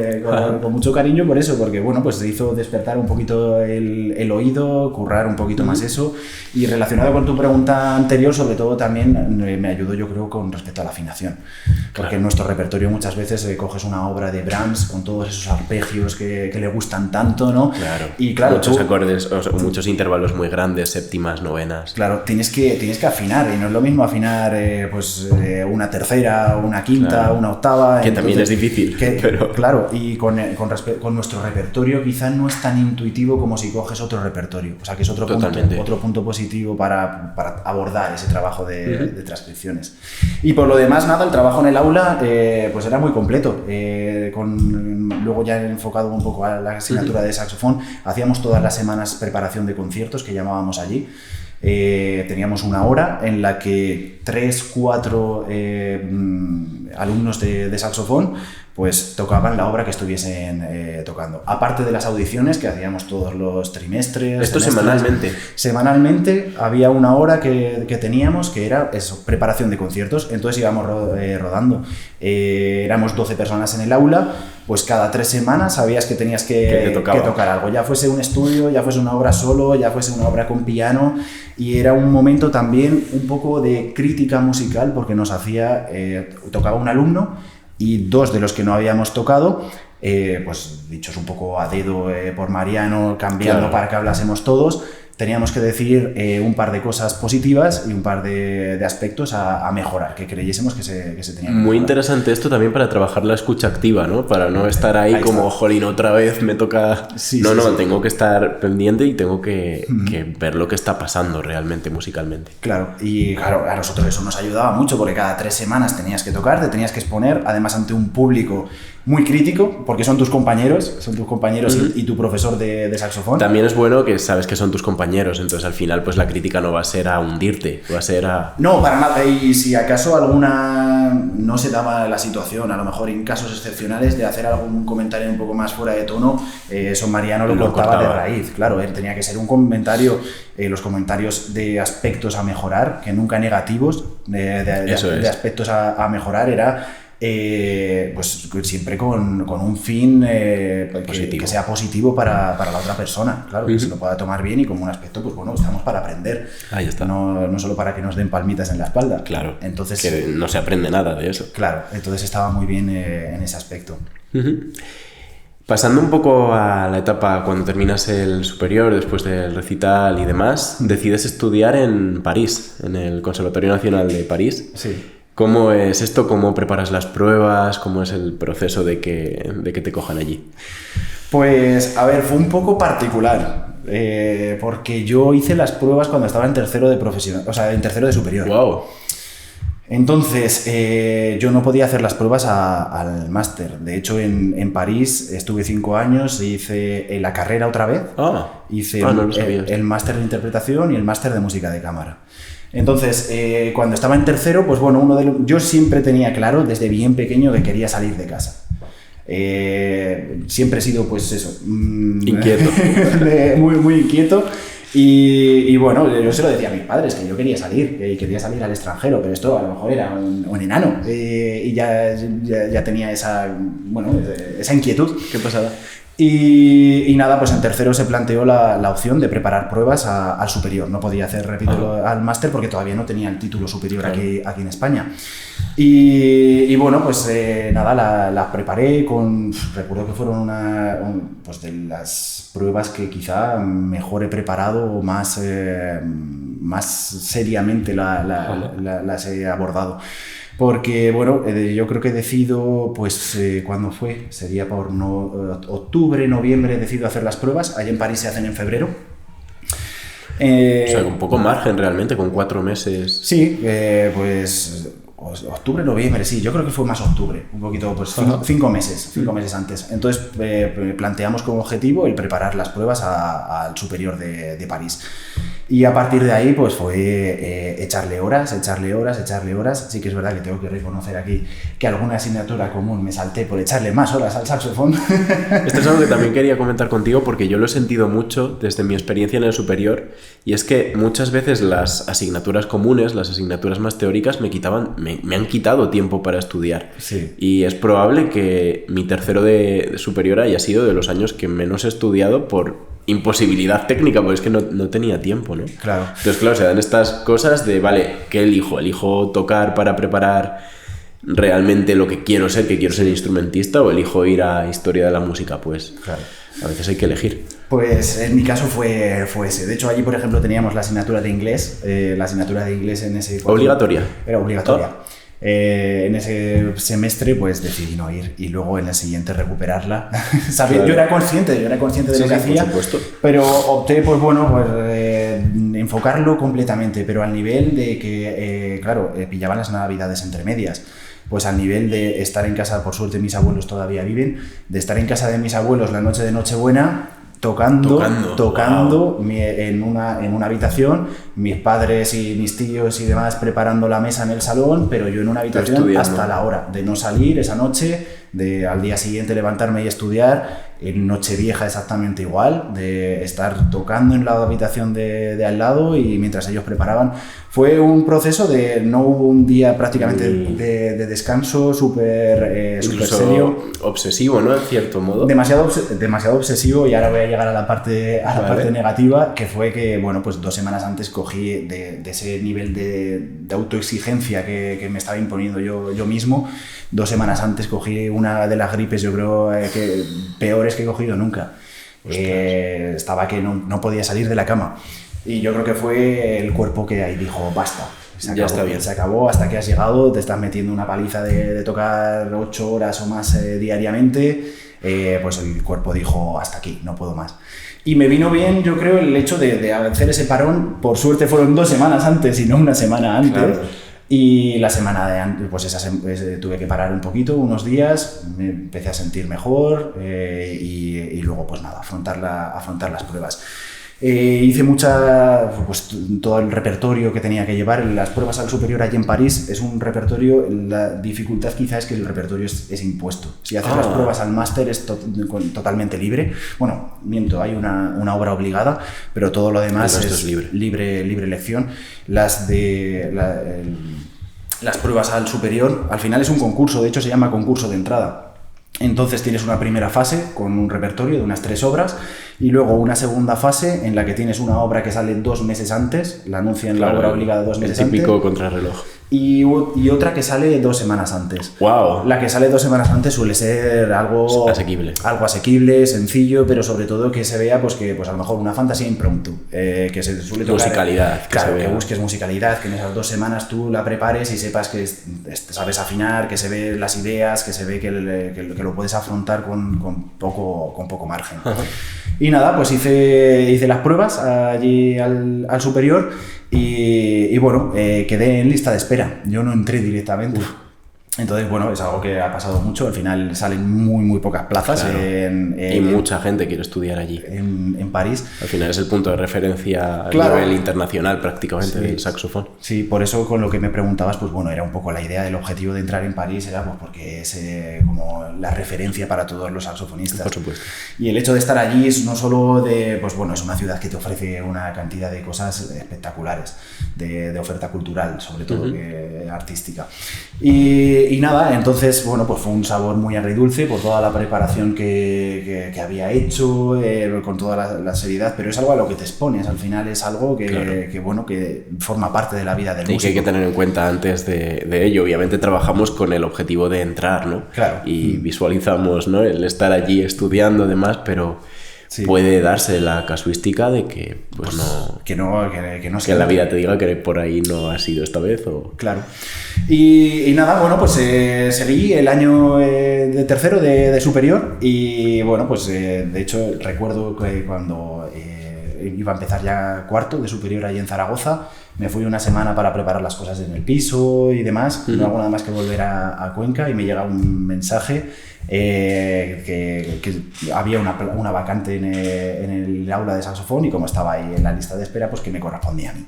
con mucho cariño por eso, porque bueno, pues se hizo despertar un poquito el oído, currar un poquito más eso, y relacionado con tu pregunta anterior, sobre todo también me ayudó, yo creo, con respecto a la afinación, porque claro, en nuestro repertorio muchas veces coges una obra de Brahms con todos esos arpegios que le gustan tanto, ¿no? Claro, y claro, muchos acordes, o sea, muchos intervalos muy grandes, séptimas, novenas. Claro, tienes que afinar, y no es lo mismo afinar una tercera, una quinta, claro, una octava. Que entonces, también es difícil. Pero... Claro, y con nuestro repertorio quizá no es tan intuitivo como si coges otro repertorio. O sea, que es otro punto positivo para abordar ese trabajo de transcripciones. Y por lo demás, nada, el trabajo en el aula pues era muy completo. Luego ya enfocado un poco a la asignatura de saxofón, hacíamos todas las semanas preparación de conciertos, que llamábamos allí. Teníamos una hora en la que 3-4 alumnos de saxofón pues tocaban la obra que estuviesen tocando. Aparte de las audiciones que hacíamos todos los trimestres. ¿Esto semanalmente? Semanalmente había una hora que teníamos que era eso, preparación de conciertos. Entonces íbamos rodando. Éramos 12 personas en el aula, pues cada 3 semanas sabías que tenías que tocar algo. Ya fuese un estudio, ya fuese una obra solo, ya fuese una obra con piano. Y era un momento también un poco de crítica musical, porque nos hacía, tocaba un alumno y 2 de los que no habíamos tocado, pues dichos un poco a dedo por Mariano, cambiando, claro, para que hablásemos todos, teníamos que decir un par de cosas positivas y un par de aspectos a mejorar, que creyésemos que se tenían que mejorar. Muy interesante esto también para trabajar la escucha activa, ¿no? Para no estar ahí como, jolín, otra vez me toca... Sí, tengo que estar pendiente y tengo que ver lo que está pasando realmente musicalmente. Claro, y claro, a nosotros eso nos ayudaba mucho, porque cada 3 semanas tenías que tocar, te tenías que exponer, además ante un público muy crítico, porque son tus compañeros y tu profesor de saxofón. También es bueno que sabes que son tus compañeros, entonces al final pues la crítica no va a ser a hundirte, va a ser a... No, para nada, y si acaso alguna no se daba la situación, a lo mejor en casos excepcionales, de hacer algún comentario un poco más fuera de tono, eso Mariano lo cortaba de raíz, claro, tenía que ser un comentario, los comentarios de aspectos a mejorar, que nunca negativos, de aspectos a mejorar, era... pues siempre con un fin que sea positivo para la otra persona, claro, que se lo pueda tomar bien, y como un aspecto, pues bueno, estamos para aprender. Ahí está. No solo para que nos den palmitas en la espalda. Claro, entonces, que no se aprende nada de eso. Claro, entonces estaba muy bien en ese aspecto. Pasando un poco a la etapa cuando terminas el superior, después del recital y demás, decides estudiar en París, en el Conservatorio Nacional de París. Sí. ¿Cómo es esto? ¿Cómo preparas las pruebas? ¿Cómo es el proceso de que te cojan allí? Pues, a ver, fue un poco particular, porque yo hice las pruebas cuando estaba en tercero de profesional, o sea, en tercero de superior. ¡Wow! Entonces, yo no podía hacer las pruebas al máster. De hecho, en París estuve 5 años, hice la carrera otra vez. Hice el máster de interpretación y el máster de música de cámara. Entonces, cuando estaba en tercero, pues bueno, yo siempre tenía claro desde bien pequeño que quería salir de casa. Siempre he sido, pues eso, inquieto. muy, muy inquieto. Y bueno, yo se lo decía a mis padres, que yo quería salir, y quería salir al extranjero, pero esto a lo mejor era un enano, y ya tenía esa inquietud. ¿Qué pasaba? Y nada, pues en tercero se planteó la opción de preparar pruebas al superior. No podía hacer, repito, al máster porque todavía no tenía el título superior, claro, aquí en España. Y bueno, pues nada, las preparé recuerdo que fueron pues de las pruebas que quizá mejor he preparado, más seriamente las he abordado. Porque, bueno, yo creo que decido, pues, ¿cuándo fue? Sería por octubre, noviembre, decido hacer las pruebas. Allá en París se hacen en febrero. O sea, con poco margen realmente, con 4 meses. Sí, pues octubre, noviembre, sí, yo creo que fue más octubre, un poquito, pues 5 meses antes. Entonces planteamos como objetivo el preparar las pruebas al superior de París. Y a partir de ahí, pues fue echarle horas. Sí que es verdad que tengo que reconocer aquí que alguna asignatura común me salté por echarle más horas al saxofón. Esto es algo que también quería comentar contigo porque yo lo he sentido mucho desde mi experiencia en el superior, y es que muchas veces las asignaturas comunes, las asignaturas más teóricas, me han quitado tiempo para estudiar. Sí. Y es probable que mi tercero de superior haya sido de los años que menos he estudiado por imposibilidad técnica, porque es que no tenía tiempo, ¿no? Claro. Entonces, claro, se dan estas cosas de, vale, ¿qué elijo? ¿Elijo tocar para preparar realmente lo que quiero ser instrumentista, o elijo ir a historia de la música? Pues claro, a veces hay que elegir. Pues en mi caso fue ese. De hecho, allí, por ejemplo, teníamos la asignatura de inglés. La asignatura de inglés en ese... ¿Obligatoria? Era obligatoria. En ese semestre pues decidí no ir y luego en el siguiente recuperarla. Claro. Yo era consciente de lo que hacía, pero opté pues enfocarlo completamente, pero al nivel de que pillaban las navidades entre medias. Pues al nivel de estar en casa, por suerte mis abuelos todavía viven, de estar en casa de mis abuelos la noche de Nochebuena tocando wow, en una habitación, mis padres y mis tíos y demás preparando la mesa en el salón, pero yo en una habitación hasta la hora de no salir esa noche, de al día siguiente levantarme y estudiar, en Nochevieja exactamente igual, de estar tocando en la habitación de al lado y mientras ellos preparaban. Fue un proceso no hubo un día prácticamente de descanso, súper serio. Obsesivo, ¿no? En cierto modo. Demasiado obsesivo, y ahora voy a llegar a la parte negativa, que fue que, bueno, pues 2 semanas antes cogí de ese nivel de autoexigencia que me estaba imponiendo yo mismo. 2 semanas antes cogí una de las gripes, yo creo, que peores que he cogido nunca. Estaba que no podía salir de la cama. Y yo creo que fue el cuerpo que ahí dijo, basta. Ya está bien. Se acabó, hasta que has llegado, te estás metiendo una paliza de tocar 8 horas o más diariamente, pues el cuerpo dijo, hasta aquí, no puedo más. Y me vino bien, yo creo, el hecho de hacer ese parón. Por suerte fueron 2 semanas antes y no una semana antes. Claro. Y la semana de antes, pues tuve que parar un poquito, unos días, me empecé a sentir mejor y luego, pues nada, afrontar las pruebas. Hice todo el repertorio que tenía que llevar. Las pruebas al superior allí en París es un repertorio, la dificultad quizá es que el repertorio es impuesto. Si haces las pruebas al máster es totalmente libre. Bueno, miento, hay una obra obligada, pero todo lo demás es libre elección. Las pruebas al superior, al final es un concurso, de hecho se llama concurso de entrada. Entonces tienes una primera fase con un repertorio de unas 3 obras y luego una segunda fase en la que tienes una obra que sale 2 meses antes, la anuncian la obra obligada 2 meses antes. El típico contrarreloj. Y otra que sale 2 semanas antes. ¡Wow! La que sale 2 semanas antes suele ser algo asequible, sencillo, pero sobre todo que se vea pues a lo mejor una fantasía impromptu, que se suele tocar. Musicalidad. Que busques musicalidad, que en esas 2 semanas tú la prepares y sepas que sabes afinar, que se ve las ideas, que se ve que lo puedes afrontar con poco margen. Y nada, pues hice las pruebas allí al superior Y bueno, quedé en lista de espera. Yo no entré directamente. Entonces, bueno, es algo que ha pasado mucho. Al final salen muy pocas plazas. Claro. Y mucha gente quiere estudiar allí. En París. Al final es el punto de referencia a nivel internacional prácticamente del saxofón. Sí, por eso con lo que me preguntabas, pues bueno, era un poco la idea, el objetivo de entrar en París era pues porque es como la referencia para todos los saxofonistas. Por supuesto. Y el hecho de estar allí es no solo de, pues bueno, es una ciudad que te ofrece una cantidad de cosas espectaculares, de oferta cultural, sobre todo artística. Y nada, entonces, bueno, pues fue un sabor muy agridulce por toda la preparación que había hecho, con toda la seriedad, pero es algo a lo que te expones, al final es algo que bueno, que forma parte de la vida del músico. Y que hay que tener en cuenta antes de ello, obviamente trabajamos con el objetivo de entrar, ¿no? Claro. Y visualizamos, ¿no?, el estar allí estudiando además, pero... Sí. Puede darse la casuística de que pues no que en la vida te diga que por ahí no ha sido esta vez o... Claro. Y nada, bueno, pues seguí el año de tercero de superior y bueno, pues de hecho recuerdo que cuando iba a empezar ya cuarto de superior ahí en Zaragoza, me fui una semana para preparar las cosas en el piso y demás, no hago nada más que volver a Cuenca y me llega un mensaje que había una vacante en el aula de saxofón y como estaba ahí en la lista de espera, pues que me correspondía a mí.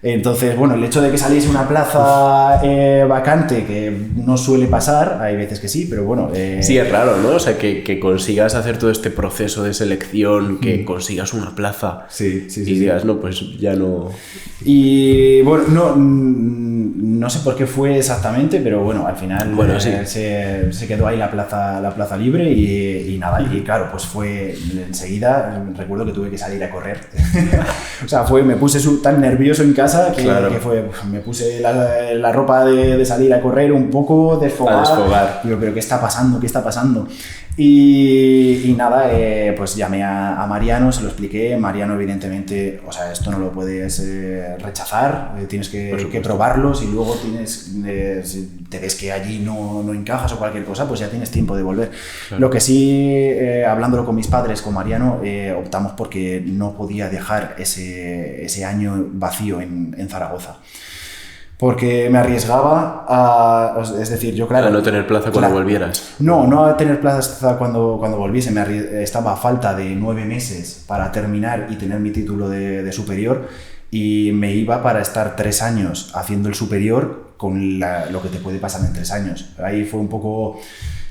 Entonces, bueno, el hecho de que saliese una plaza vacante, que no suele pasar, hay veces que sí, pero bueno... Sí, es raro, ¿no? O sea, que consigas hacer todo este proceso de selección, que consigas una plaza sí, y digas, no, pues ya no... Y bueno, no sé por qué fue exactamente, pero bueno, al final se quedó ahí la plaza libre y nada, y claro, pues fue enseguida, recuerdo que tuve que salir a correr. O sea, me puse tan nervioso en casa que me puse la ropa de salir a correr un poco, desfogar. Digo, pero ¿qué está pasando? ¿Qué está pasando? Y nada, pues llamé a Mariano, se lo expliqué. Mariano, evidentemente, o sea, esto no lo puedes rechazar, tienes que probarlo. Si luego si te ves que allí no encajas o cualquier cosa, pues ya tienes tiempo de volver. Claro. Lo que sí, hablándolo con mis padres, con Mariano, optamos porque no podía dejar ese año vacío en Zaragoza. Porque me arriesgaba es decir, yo claro... A no tener plaza cuando volvieras. No a tener plaza cuando volviese. Estaba a falta de 9 meses para terminar y tener mi título de superior y me iba para estar 3 años haciendo el superior con lo que te puede pasar en 3 años. Ahí fue un poco...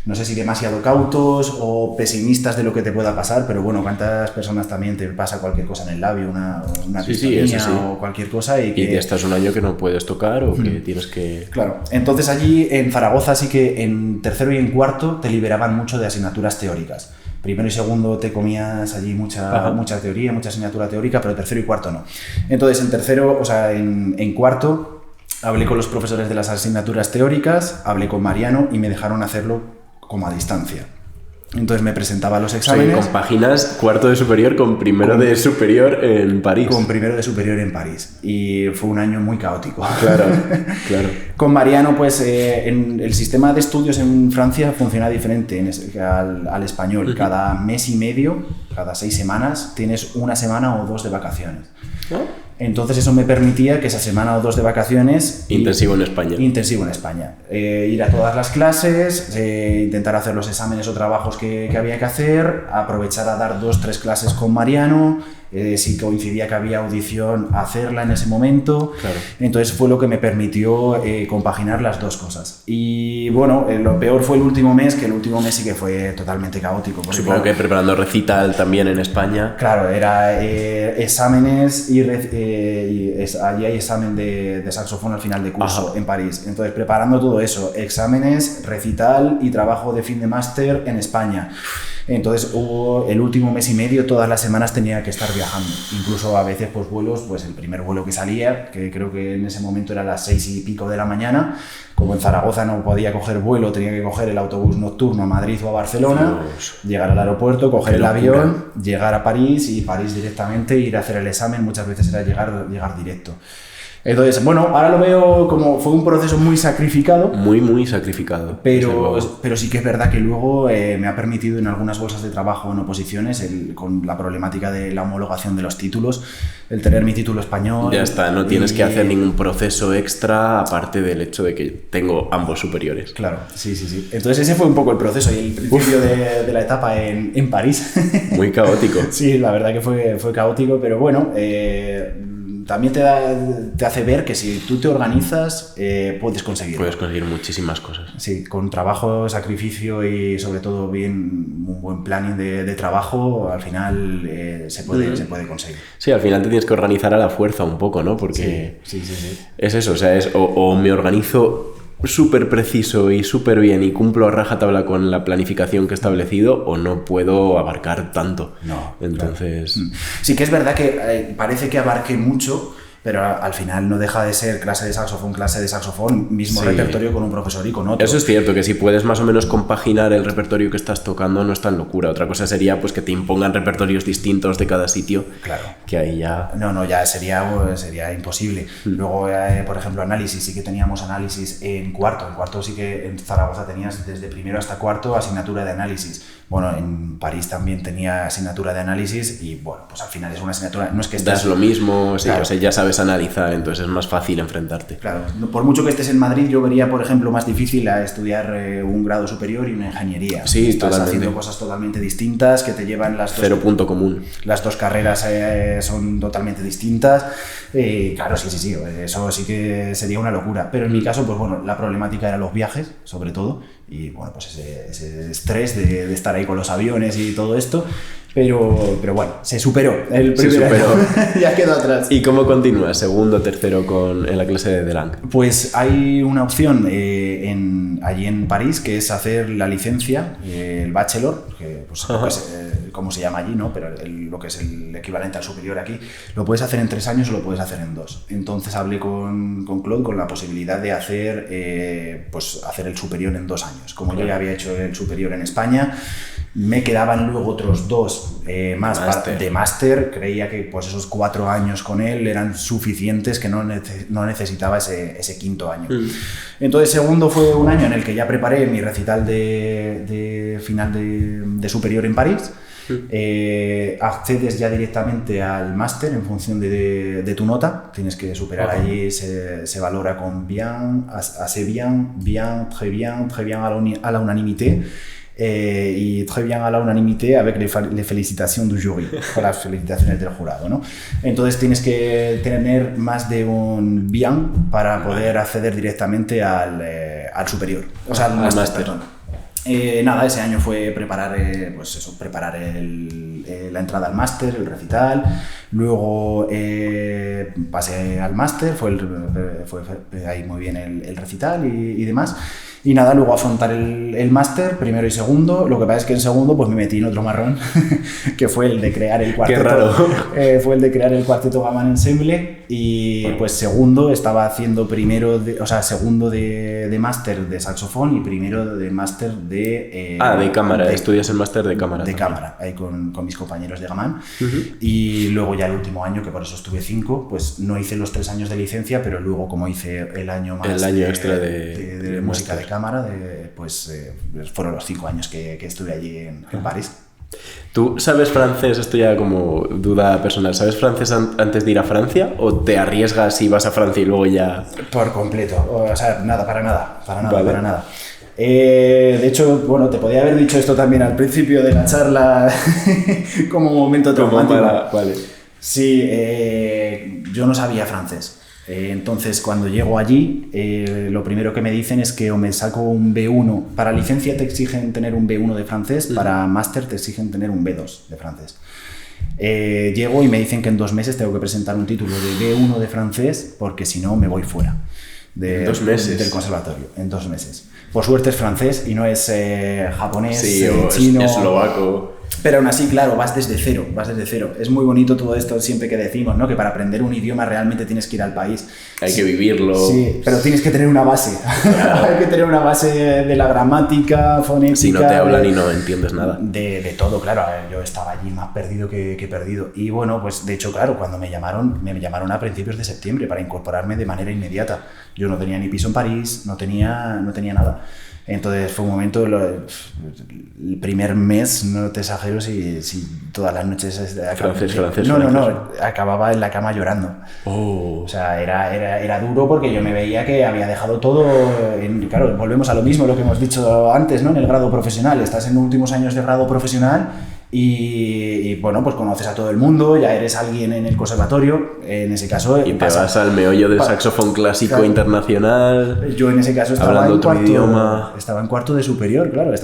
No sé si demasiado cautos o pesimistas de lo que te pueda pasar, pero bueno, cuántas personas también te pasa cualquier cosa en el labio, una pistolina o cualquier cosa. Y ya estás un año que no puedes tocar o que tienes que... Claro, entonces allí en Zaragoza sí que en tercero y en cuarto te liberaban mucho de asignaturas teóricas. Primero y segundo te comías allí mucha teoría, mucha asignatura teórica, pero tercero y cuarto no. Entonces en tercero, o sea, en cuarto hablé con los profesores de las asignaturas teóricas, hablé con Mariano y me dejaron hacerlo como a distancia. Entonces me presentaba a los exámenes. O sea, compaginas cuarto de superior con primero de superior en París. Con primero de superior en París. Y fue un año muy caótico. Claro. Con Mariano, pues en el sistema de estudios en Francia funciona diferente al español. Cada mes y medio, cada 6 semanas, tienes 1 semana o 2 de vacaciones. ¿No? Entonces eso me permitía que esa semana o 2 de vacaciones... Intensivo en España. Ir a todas las clases, intentar hacer los exámenes o trabajos que había que hacer, aprovechar a dar 2-3 clases con Mariano, si coincidía que había audición, hacerla en ese momento. Claro. Entonces fue lo que me permitió compaginar las 2 cosas. Y bueno, lo peor fue el último mes, que el último mes sí que fue totalmente caótico. Supongo que preparando recital también en España. Claro, era exámenes y allí hay examen de saxofón al final de curso en París. Entonces preparando todo eso, exámenes, recital y trabajo de fin de máster en España. Entonces el último mes y medio, todas las semanas tenía que estar viajando, incluso a veces pues vuelos, pues el primer vuelo que salía, que creo que en ese momento era a las 6 y pico de la mañana, como en Zaragoza no podía coger vuelo, tenía que coger el autobús nocturno a Madrid o a Barcelona, llegar al aeropuerto, coger el avión, llegar a París y París directamente, ir a hacer el examen, muchas veces era llegar directo. Entonces, bueno, ahora lo veo como fue un proceso muy sacrificado. Muy, muy sacrificado. Pero sí que es verdad que luego me ha permitido en algunas bolsas de trabajo en oposiciones, con la problemática de la homologación de los títulos, el tener mi título español. Ya está, no tienes que hacer ningún proceso extra aparte del hecho de que tengo ambos superiores. Claro, sí. Entonces ese fue un poco el proceso y el principio de la etapa en París. Muy caótico. Sí, la verdad que fue caótico, pero bueno, también te hace ver que si tú te organizas, puedes conseguirlo. Puedes conseguir muchísimas cosas. Sí, con trabajo, sacrificio y sobre todo un buen planning de trabajo, al final se puede conseguir. Sí, al final te tienes que organizar a la fuerza un poco, ¿no? Porque sí. Es eso, o sea, o me organizo súper preciso y súper bien y cumplo a rajatabla con la planificación que he establecido, o no puedo abarcar tanto. No, entonces... Claro. Sí que es verdad que parece que abarque mucho, pero al final no deja de ser clase de saxofón, mismo repertorio con un profesor y con otro. Eso es cierto, que si puedes más o menos compaginar el repertorio que estás tocando, no es tan locura. Otra cosa sería pues que te impongan repertorios distintos de cada sitio. Claro. Que ahí ya... No, ya sería imposible. Luego, por ejemplo, análisis, sí que teníamos análisis en cuarto. En cuarto sí que en Zaragoza tenías desde primero hasta cuarto asignatura de análisis. Bueno, en París también tenía asignatura de análisis y bueno, pues al final es una asignatura, no es que estés... Das lo mismo, sí, claro. O sea, ya sabes analizar, entonces es más fácil enfrentarte. Claro, por mucho que estés en Madrid, yo vería, por ejemplo, más difícil a estudiar un grado superior y una ingeniería. Sí, estás totalmente. haciendo cosas totalmente distintas que te llevan las dos... Cero punto común. Las dos carreras son totalmente distintas. Claro, sí, eso sí que sería una locura. Pero en mi caso, pues bueno, la problemática era los viajes, sobre todo. Y bueno, pues ese estrés de estar ahí con los aviones y todo esto. Pero bueno, se superó. El primer año ya quedó atrás. ¿Y cómo continúas? ¿Segundo, tercero en la clase de Delang? Pues hay una opción allí en París, que es hacer la licencia, el bachelor, que pues, como se llama allí, ¿no? Pero lo que es el equivalente al superior aquí, lo puedes hacer en 3 años o lo puedes hacer en 2. Entonces hablé con Claude con la posibilidad de hacer el superior en 2 años. Como yo ya había hecho el superior en España, me quedaban luego otros 2 más de máster. Creía que pues esos 4 años con él eran suficientes, que no necesitaba ese 5º año. Entonces segundo fue un año en el que ya preparé mi recital de final de superior en París. Accedes ya directamente al máster en función de tu nota. Tienes que superar allí, se valora con bien, assez bien, bien, très bien à la unanimité. Y très bien à la unanimité avec les félicitations du jury, con las felicitaciones del jurado, ¿no? Entonces tienes que tener más de un bien para poder acceder directamente al superior, o sea, al máster. Nada, ese año fue preparar la entrada al máster, el recital. Luego pasé al máster, fue ahí muy bien el recital y demás. Y nada, luego afrontar el máster, primero y segundo. Lo que pasa es que en segundo pues me metí en otro marrón, que fue el de crear el cuarteto. Qué raro. Fue el de crear el cuarteto Gammon Ensemble. Y pues segundo estaba haciendo segundo de máster de saxofón y primero de máster de cámara. Estudias el máster de cámara. De cámara, ahí con mis compañeros de Gammon. Y luego ya el último año, que por eso estuve 5, pues no hice los 3 años de licencia, pero luego como hice el año más extra de música de cámara, fueron los 5 años que estuve allí en París. ¿Tú sabes francés? Esto ya como duda personal. ¿Sabes francés antes de ir a Francia? ¿O te arriesgas y vas a Francia y luego ya...? Por completo. O sea, para nada. De hecho, bueno, te podía haber dicho esto también al principio de la charla como momento traumático. Vale. Sí, yo no sabía francés. Entonces, cuando llego allí, lo primero que me dicen es que o me saco un B1. Para licencia te exigen tener un B1 de francés, para máster te exigen tener un B2 de francés. Llego y me dicen que en 2 meses tengo que presentar un título de B1 de francés, porque si no me voy fuera ¿En 2 meses? del conservatorio, en 2 meses. Por suerte es francés y no es japonés, sí, o chino, eslovaco. Pero aún así, claro, vas desde cero. Es muy bonito todo esto siempre que decimos, ¿no? Que para aprender un idioma realmente tienes que ir al país. Hay que vivirlo. Sí, pero tienes que tener una base. Claro. Hay que tener una base de la gramática, fonética... Si no te hablan y no entiendes nada. De todo, claro. Yo estaba allí más perdido que perdido. Y bueno, pues de hecho, claro, cuando me llamaron a principios de septiembre para incorporarme de manera inmediata. Yo no tenía ni piso en París, no tenía nada. Entonces fue un momento, el primer mes, no te exagero si todas las noches... Francés. No, acababa en la cama llorando. Oh. O sea, era duro porque yo me veía que había dejado todo... Claro, volvemos a lo mismo, lo que hemos dicho antes, ¿no? En el grado profesional, estás en los últimos años de grado profesional y bueno, pues conoces a todo el mundo, ya eres alguien en el conservatorio, en ese caso... Y te vas al meollo del saxofón clásico, claro, internacional. Yo en ese caso estaba en cuarto de superior, claro,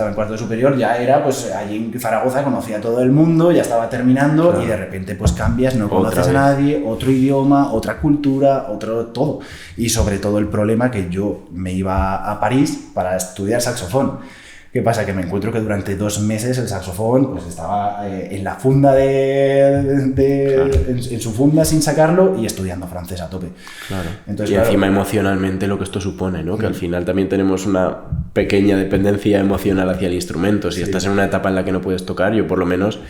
ya era, pues allí en Zaragoza conocía a todo el mundo, ya estaba terminando, claro. Y de repente pues cambias, no conoces a nadie, otro idioma, otra cultura, otro todo. Y sobre todo el problema que yo me iba a París para estudiar saxofón. ¿Qué pasa? Que me encuentro que durante 2 meses el saxofón pues estaba en la funda claro. en su funda sin sacarlo y estudiando francés a tope. Claro. Entonces, y encima emocionalmente lo que esto supone, ¿no? Que al final también tenemos una pequeña dependencia emocional hacia el instrumento. Si estás en una etapa en la que no puedes tocar, yo por lo menos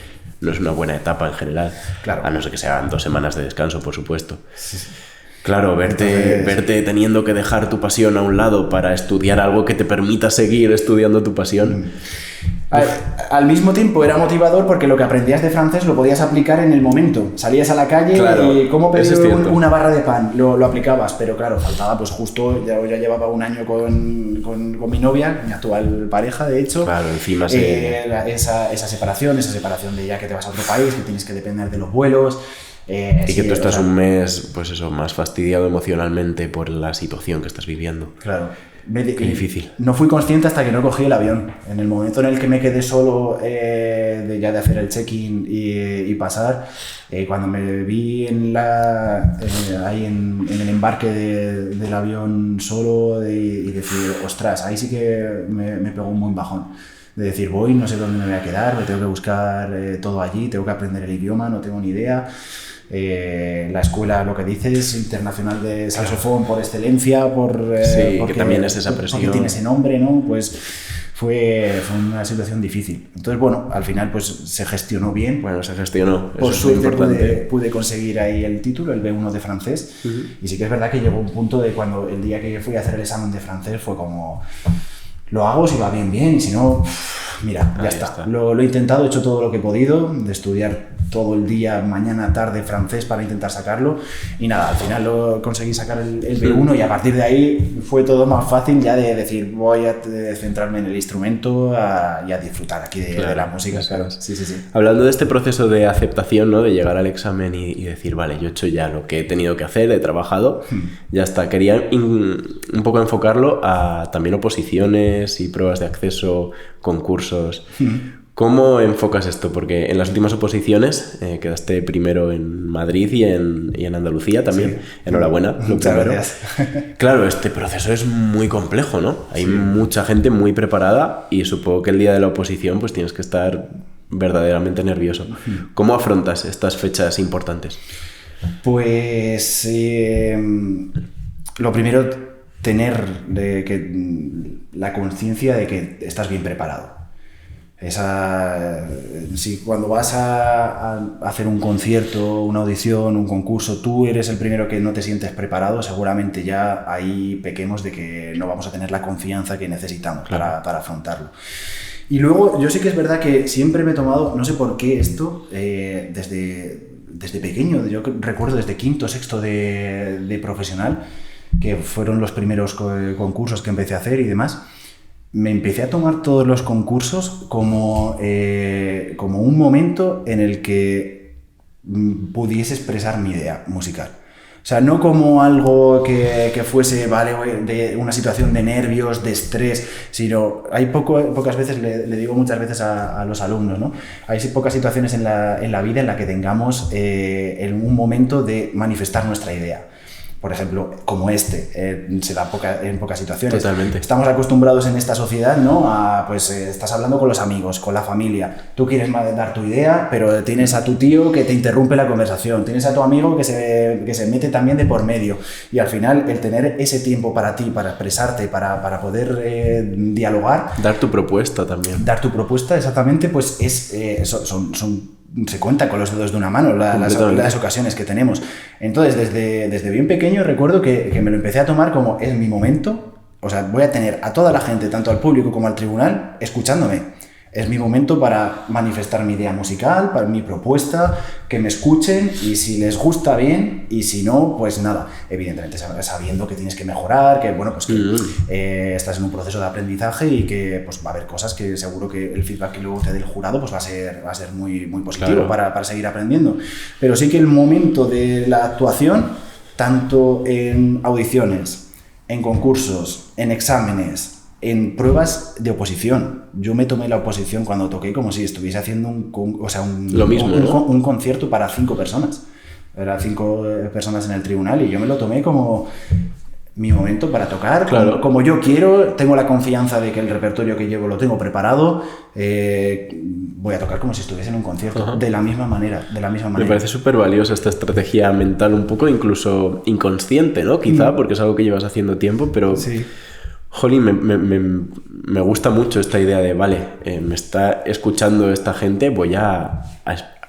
no es una buena etapa en general. Claro. A no ser que sean 2 semanas de descanso, por supuesto. Sí. Claro, verte teniendo que dejar tu pasión a un lado para estudiar algo que te permita seguir estudiando tu pasión. Al mismo tiempo era motivador porque lo que aprendías de francés lo podías aplicar en el momento. Salías a la calle, claro, y cómo pedir una barra de pan, lo aplicabas, pero claro, faltaba pues justo, ya llevaba 1 año con mi novia, mi actual pareja de hecho. Claro, encima esa separación de ya que te vas a otro país, que tienes que depender de los vuelos. Y que tú estás un mes, pues eso, más fastidiado emocionalmente por la situación que estás viviendo. Claro. Qué difícil. No fui consciente hasta que no cogí el avión. En el momento en el que me quedé solo de hacer el check-in y pasar, cuando me vi ahí en el embarque del avión solo y decir, ostras, ahí sí que me pegó un buen bajón. De decir, no sé dónde me voy a quedar, me tengo que buscar todo allí, tengo que aprender el idioma, no tengo ni idea. La escuela, lo que dices, internacional de saxofón por excelencia, porque también es esa presión. Porque tiene ese nombre, ¿no? Pues fue una situación difícil. Entonces, bueno, al final pues se gestionó bien. Bueno, se gestionó. Por suerte pude conseguir ahí el título, el B1 de francés. Uh-huh. Y sí que es verdad que llegó un punto de cuando el día que fui a hacer el examen de francés fue como... Lo hago si va bien, y si no, mira, ya está. Lo he intentado, he hecho todo lo que he podido, de estudiar todo el día, mañana, tarde, francés para intentar sacarlo. Y nada, al final lo conseguí sacar el B1 y a partir de ahí fue todo más fácil ya de decir, voy a centrarme en el instrumento y a disfrutar aquí de la música. Claro. Sí. Hablando de este proceso de aceptación, ¿no? De llegar al examen y decir, vale, yo he hecho ya lo que he tenido que hacer, he trabajado, ya está. Quería un poco enfocarlo a también oposiciones y pruebas de acceso, concursos. ¿Cómo enfocas esto? Porque en las últimas oposiciones quedaste primero en Madrid y en Andalucía también. Sí. Enhorabuena, lo primero. Claro, este proceso es muy complejo, ¿no? Hay mucha gente muy preparada y supongo que el día de la oposición pues tienes que estar verdaderamente nervioso. ¿Cómo afrontas estas fechas importantes? Pues lo primero, tener la conciencia de que estás bien preparado. Si cuando vas a hacer un concierto, una audición, un concurso, tú eres el primero que no te sientes preparado, seguramente ya ahí pequemos de que no vamos a tener la confianza que necesitamos para afrontarlo. Y luego, yo sí que es verdad que siempre me he tomado, no sé por qué esto, desde pequeño, yo recuerdo desde quinto, sexto de profesional, que fueron los primeros concursos que empecé a hacer y demás. Me empecé a tomar todos los concursos como un momento en el que pudiese expresar mi idea musical. O sea, no como algo que fuese, de una situación de nervios, de estrés, sino hay pocas veces, le digo muchas veces a los alumnos, ¿no? Hay pocas situaciones en la vida en la que tengamos en un momento de manifestar nuestra idea. por ejemplo, como se da en pocas situaciones. Totalmente. Estamos acostumbrados en esta sociedad, ¿no? Estás hablando con los amigos, con la familia. Tú quieres dar tu idea, pero tienes a tu tío que te interrumpe la conversación. Tienes a tu amigo que se mete también de por medio. Y al final, el tener ese tiempo para ti, para expresarte, para poder dialogar. Dar tu propuesta también. Dar tu propuesta, exactamente, pues se cuenta con los dedos de una mano las ocasiones que tenemos. Entonces, desde bien pequeño recuerdo que me lo empecé a tomar como es mi momento. O sea, voy a tener a toda la gente, tanto al público como al tribunal, escuchándome. Es mi momento para manifestar mi idea musical, para mi propuesta, que me escuchen y si les gusta bien y si no, pues nada. Evidentemente sabiendo que tienes que mejorar, que bueno, pues que estás en un proceso de aprendizaje y que pues va a haber cosas que seguro que el feedback que luego te dé el jurado pues va a ser muy, muy positivo, claro, para seguir aprendiendo. Pero sí que el momento de la actuación, tanto en audiciones, en concursos, en exámenes, en pruebas de oposición. Yo me tomé la oposición cuando toqué como si estuviese haciendo un concierto para 5 personas. Eran 5 personas en el tribunal y yo me lo tomé como mi momento para tocar, claro, como yo quiero. Tengo la confianza de que el repertorio que llevo lo tengo preparado. Voy a tocar como si estuviese en un concierto, de la misma manera. Me parece súper valiosa esta estrategia mental, un poco incluso inconsciente, ¿no? Quizá, porque es algo que llevas haciendo tiempo, pero... Sí. Jolín, me gusta mucho esta idea de, vale, me está escuchando esta gente, voy a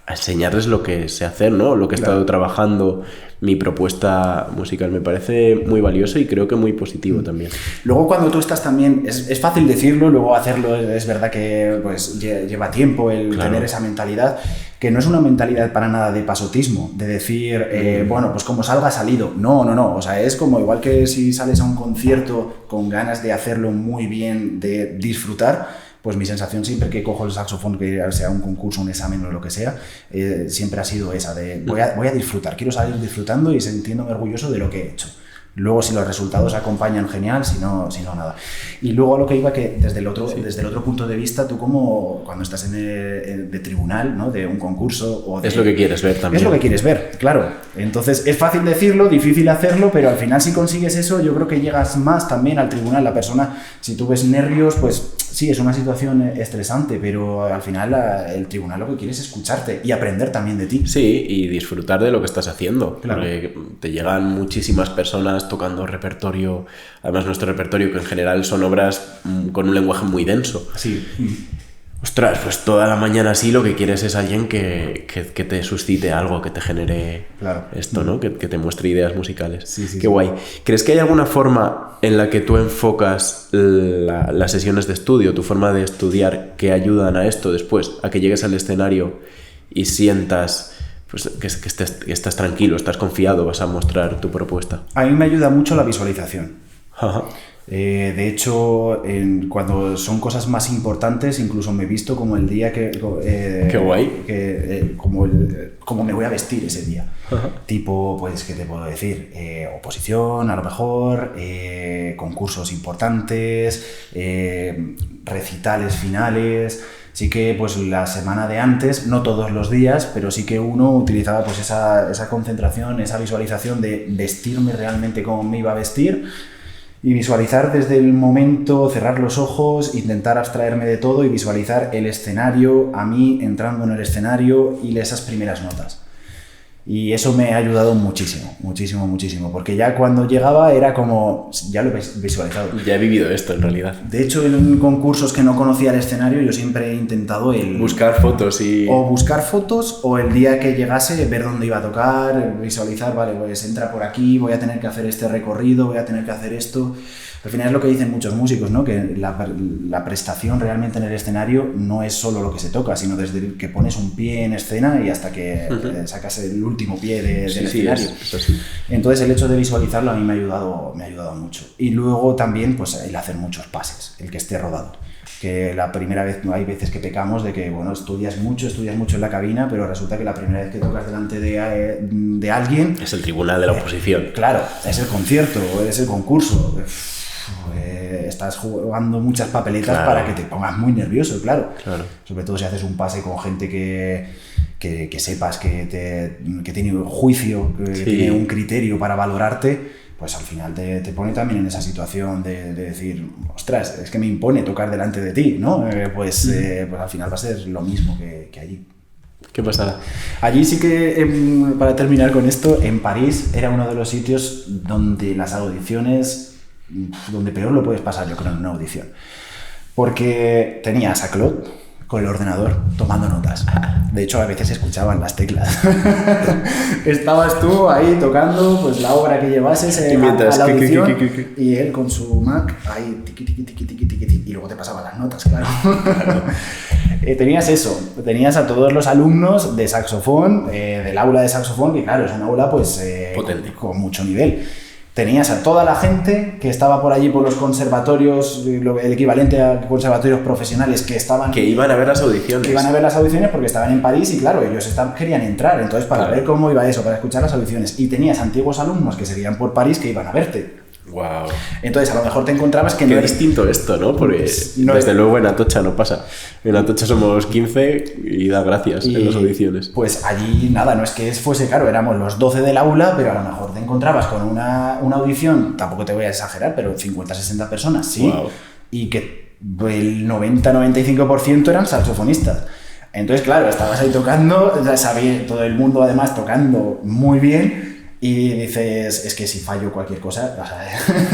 enseñarles lo que sé hacer, ¿no? Lo que he estado trabajando, mi propuesta musical. Me parece muy valioso y creo que muy positivo también. Luego cuando tú estás también, es fácil decirlo, luego hacerlo es verdad que pues lleva tiempo el tener esa mentalidad, que no es una mentalidad para nada de pasotismo, de decir, bueno, pues como salga, salido. No, o sea, es como igual que si sales a un concierto con ganas de hacerlo muy bien, de disfrutar. Pues mi sensación siempre que cojo el saxofón, que sea un concurso, un examen o lo que sea, siempre ha sido esa, de voy a disfrutar, quiero salir disfrutando y sintiéndome orgulloso de lo que he hecho. Luego si los resultados acompañan, genial, si no nada. Y luego a lo que iba, que desde el otro punto de vista, tú como cuando estás de tribunal, ¿no? De un concurso es lo que quieres ver también. Es lo que quieres ver, claro. Entonces es fácil decirlo, difícil hacerlo, pero al final si consigues eso, yo creo que llegas más también al tribunal. La persona, si tú ves nervios, pues sí, es una situación estresante, pero al final el tribunal lo que quiere es escucharte y aprender también de ti. Sí, y disfrutar de lo que estás haciendo. Claro. Porque te llegan muchísimas personas tocando repertorio, además nuestro repertorio, que en general son obras con un lenguaje muy denso. Sí. Ostras, pues toda la mañana así lo que quieres es alguien que te suscite algo, que te genere esto, ¿no? Que te muestre ideas musicales. Sí, Qué guay. ¿Crees que hay alguna forma en la que tú enfocas las sesiones de estudio, tu forma de estudiar, que ayudan a esto después, a que llegues al escenario y sientas pues, que estás tranquilo, estás confiado, vas a mostrar tu propuesta? A mí me ayuda mucho la visualización. Ajá. De hecho, cuando son cosas más importantes, incluso me he visto como el día que... ¡Qué guay! Como me voy a vestir ese día. Ajá. Tipo, pues, ¿qué te puedo decir? Oposición, a lo mejor, concursos importantes, recitales finales... Sí que pues la semana de antes, no todos los días, pero sí que uno utilizaba pues esa concentración, esa visualización de vestirme realmente como me iba a vestir y visualizar desde el momento, cerrar los ojos, intentar abstraerme de todo y visualizar el escenario, a mí entrando en el escenario y esas primeras notas. Y eso me ha ayudado muchísimo, porque ya cuando llegaba era como, ya lo he visualizado. Ya he vivido esto en realidad. De hecho, en concursos que no conocía el escenario, yo siempre he intentado buscar fotos o el día que llegase, ver dónde iba a tocar, visualizar, vale, pues entra por aquí, voy a tener que hacer este recorrido, voy a tener que hacer esto... Al final es lo que dicen muchos músicos, ¿no? Que la prestación realmente en el escenario no es solo lo que se toca, sino desde que pones un pie en escena y hasta que sacas el último pie del escenario. Es así. Entonces el hecho de visualizarlo a mí me ha ayudado mucho. Y luego también pues el hacer muchos pases, el que esté rodado. Que la primera vez, no hay veces que pecamos de que, bueno, estudias mucho en la cabina, pero resulta que la primera vez que tocas delante de alguien... Es el tribunal de la oposición. Claro, es el concierto, es el concurso. estás jugando muchas papeletas para que te pongas muy nervioso, claro. Sobre todo si haces un pase con gente que sepas que tiene un juicio, que tiene un criterio para valorarte, pues al final te pone también en esa situación de decir, ostras, es que me impone tocar delante de ti, ¿no? Pues al final va a ser lo mismo que allí. ¿Qué pasará? Allí sí que, para terminar con esto, en París era uno de los sitios donde las audiciones, donde peor lo puedes pasar, yo creo, en una audición. Porque tenías a Claude con el ordenador tomando notas. De hecho, a veces se escuchaban las teclas. Estabas tú ahí tocando pues la obra que llevases a la audición y él con su Mac ahí tiqui, tiqui, tiqui, tiqui, tiqui, tiqui, y luego te pasaba las notas, claro. Tenías eso, tenías a todos los alumnos de saxofón, del aula de saxofón, que claro, es un aula pues potente, con mucho nivel. Tenías a toda la gente que estaba por allí por los conservatorios, el equivalente a conservatorios profesionales que iban a ver las audiciones. Que iban a ver las audiciones porque estaban en París y claro, ellos querían entrar, entonces para ver cómo iba eso, para escuchar las audiciones. Y tenías antiguos alumnos que seguían por París que iban a verte. Wow. Entonces a lo mejor te encontrabas que Qué distinto esto, ¿no? Porque desde luego en Atocha no pasa. En Atocha somos 15 y da gracias en las audiciones. Pues allí nada, no es que fuese caro, éramos los 12 del aula, pero a lo mejor te encontrabas con una audición, tampoco te voy a exagerar, pero 50-60 personas, sí. Wow. Y que el 90-95% eran saxofonistas. Entonces, claro, estabas ahí tocando, ya sabía todo el mundo además tocando muy bien. Y dices, es que si fallo cualquier cosa, o sea,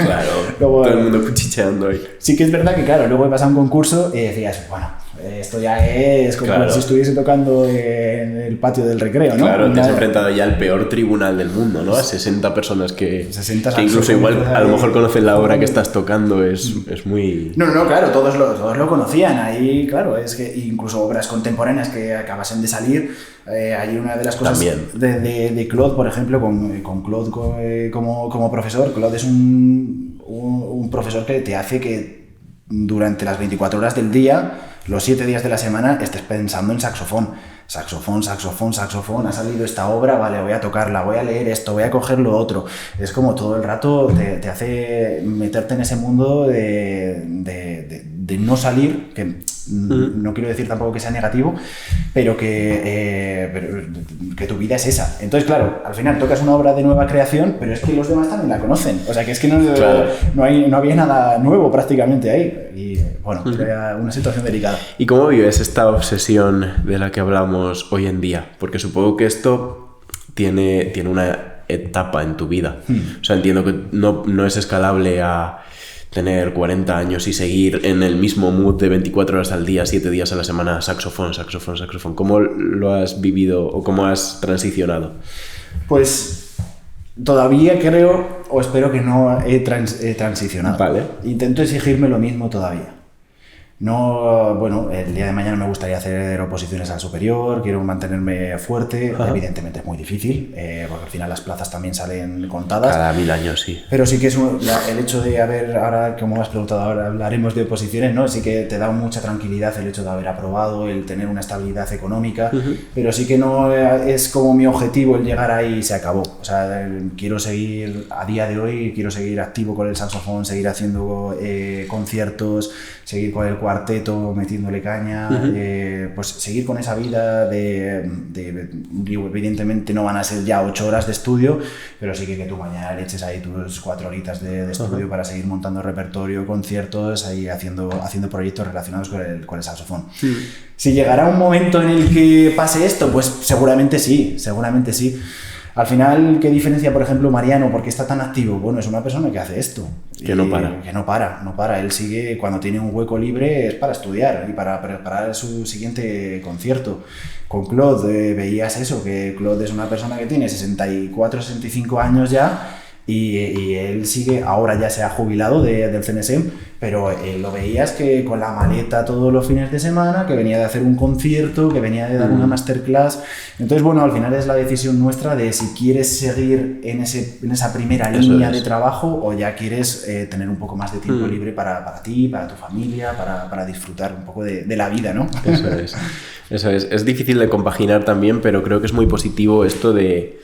claro, luego, todo el mundo cuchicheando ahí. Sí que es verdad que, claro, luego he pasado un concurso y decías, bueno, esto ya es como si estuviese tocando en el patio del recreo, ¿no? Claro, te has enfrentado ya al peor tribunal del mundo, ¿no? A 60 personas que incluso igual a lo mejor conocen la obra que estás tocando, es muy... No, claro, todos lo conocían, ahí, claro, es que incluso obras contemporáneas que acabasen de salir, hay una de las cosas de Claude, por ejemplo, con Claude como profesor. Claude es un profesor que te hace que durante las 24 horas del día, los 7 días de la semana, estés pensando en saxofón. Saxofón, ha salido esta obra, vale, voy a tocarla, voy a leer esto, voy a coger lo otro. Es como todo el rato te hace meterte en ese mundo de no salir, que no quiero decir tampoco que sea negativo, pero que tu vida es esa. Entonces, claro, al final tocas una obra de nueva creación, pero es que los demás también la conocen. O sea, que es que no había nada nuevo prácticamente ahí. Y bueno, era una situación delicada. ¿Y cómo vives esta obsesión de la que hablamos hoy en día? Porque supongo que esto tiene una etapa en tu vida. O sea, entiendo que no es escalable a tener 40 años y seguir en el mismo mood de 24 horas al día, 7 días a la semana, saxofón. ¿Cómo lo has vivido o cómo has transicionado? Pues todavía creo o espero que no he transicionado. Vale. Intento exigirme lo mismo todavía. No, bueno, el día de mañana me gustaría hacer oposiciones al superior, quiero mantenerme fuerte. Ajá. Evidentemente es muy difícil, porque al final las plazas también salen contadas. Cada 1000 años, sí. Pero sí que es el hecho de ahora como has preguntado, ahora hablaremos de oposiciones, ¿no? Sí que te da mucha tranquilidad el hecho de haber aprobado, el tener una estabilidad económica, pero sí que no es como mi objetivo el llegar ahí y se acabó. O sea, quiero seguir, a día de hoy, quiero seguir activo con el saxofón, seguir haciendo conciertos, seguir con el cuarteto, metiéndole caña, pues seguir con esa vida evidentemente no van a ser ya 8 horas de estudio, pero sí que tú mañana le eches ahí tus 4 horitas de estudio para seguir montando repertorio, conciertos, ahí haciendo proyectos relacionados con el saxofón. Si llegará un momento en el que pase esto, pues seguramente sí. Al final, ¿qué diferencia, por ejemplo, Mariano? ¿Por qué está tan activo? Bueno, es una persona que hace esto. Que no para. Que no para. Él sigue, cuando tiene un hueco libre, es para estudiar y para preparar su siguiente concierto. Con Claude veías eso, que Claude es una persona que tiene 64, 65 años ya, y él sigue, ahora ya se ha jubilado del CNSM, pero lo veías que con la maleta todos los fines de semana, que venía de hacer un concierto, que venía de dar una masterclass. Entonces, bueno, al final es la decisión nuestra de si quieres seguir en esa primera línea de trabajo o ya quieres tener un poco más de tiempo libre para ti, para tu familia, para disfrutar un poco de la vida, ¿no? Eso es. Es difícil de compaginar también, pero creo que es muy positivo esto de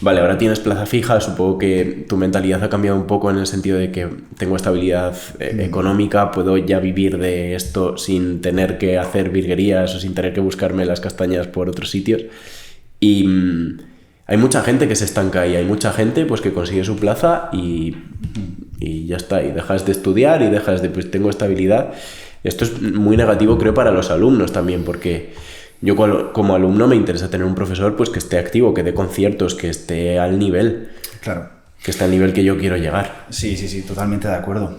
vale, ahora tienes plaza fija, supongo que tu mentalidad ha cambiado un poco en el sentido de que tengo estabilidad económica, puedo ya vivir de esto sin tener que hacer virguerías o sin tener que buscarme las castañas por otros sitios. Y hay mucha gente que se estanca ahí, hay mucha gente pues que consigue su plaza y ya está, y dejas de estudiar y dejas de, pues tengo estabilidad. Esto es muy negativo, creo, para los alumnos también, porque yo como alumno me interesa tener un profesor pues que esté activo, que dé conciertos, que esté al nivel. Claro. Que esté al nivel que yo quiero llegar. Sí, totalmente de acuerdo.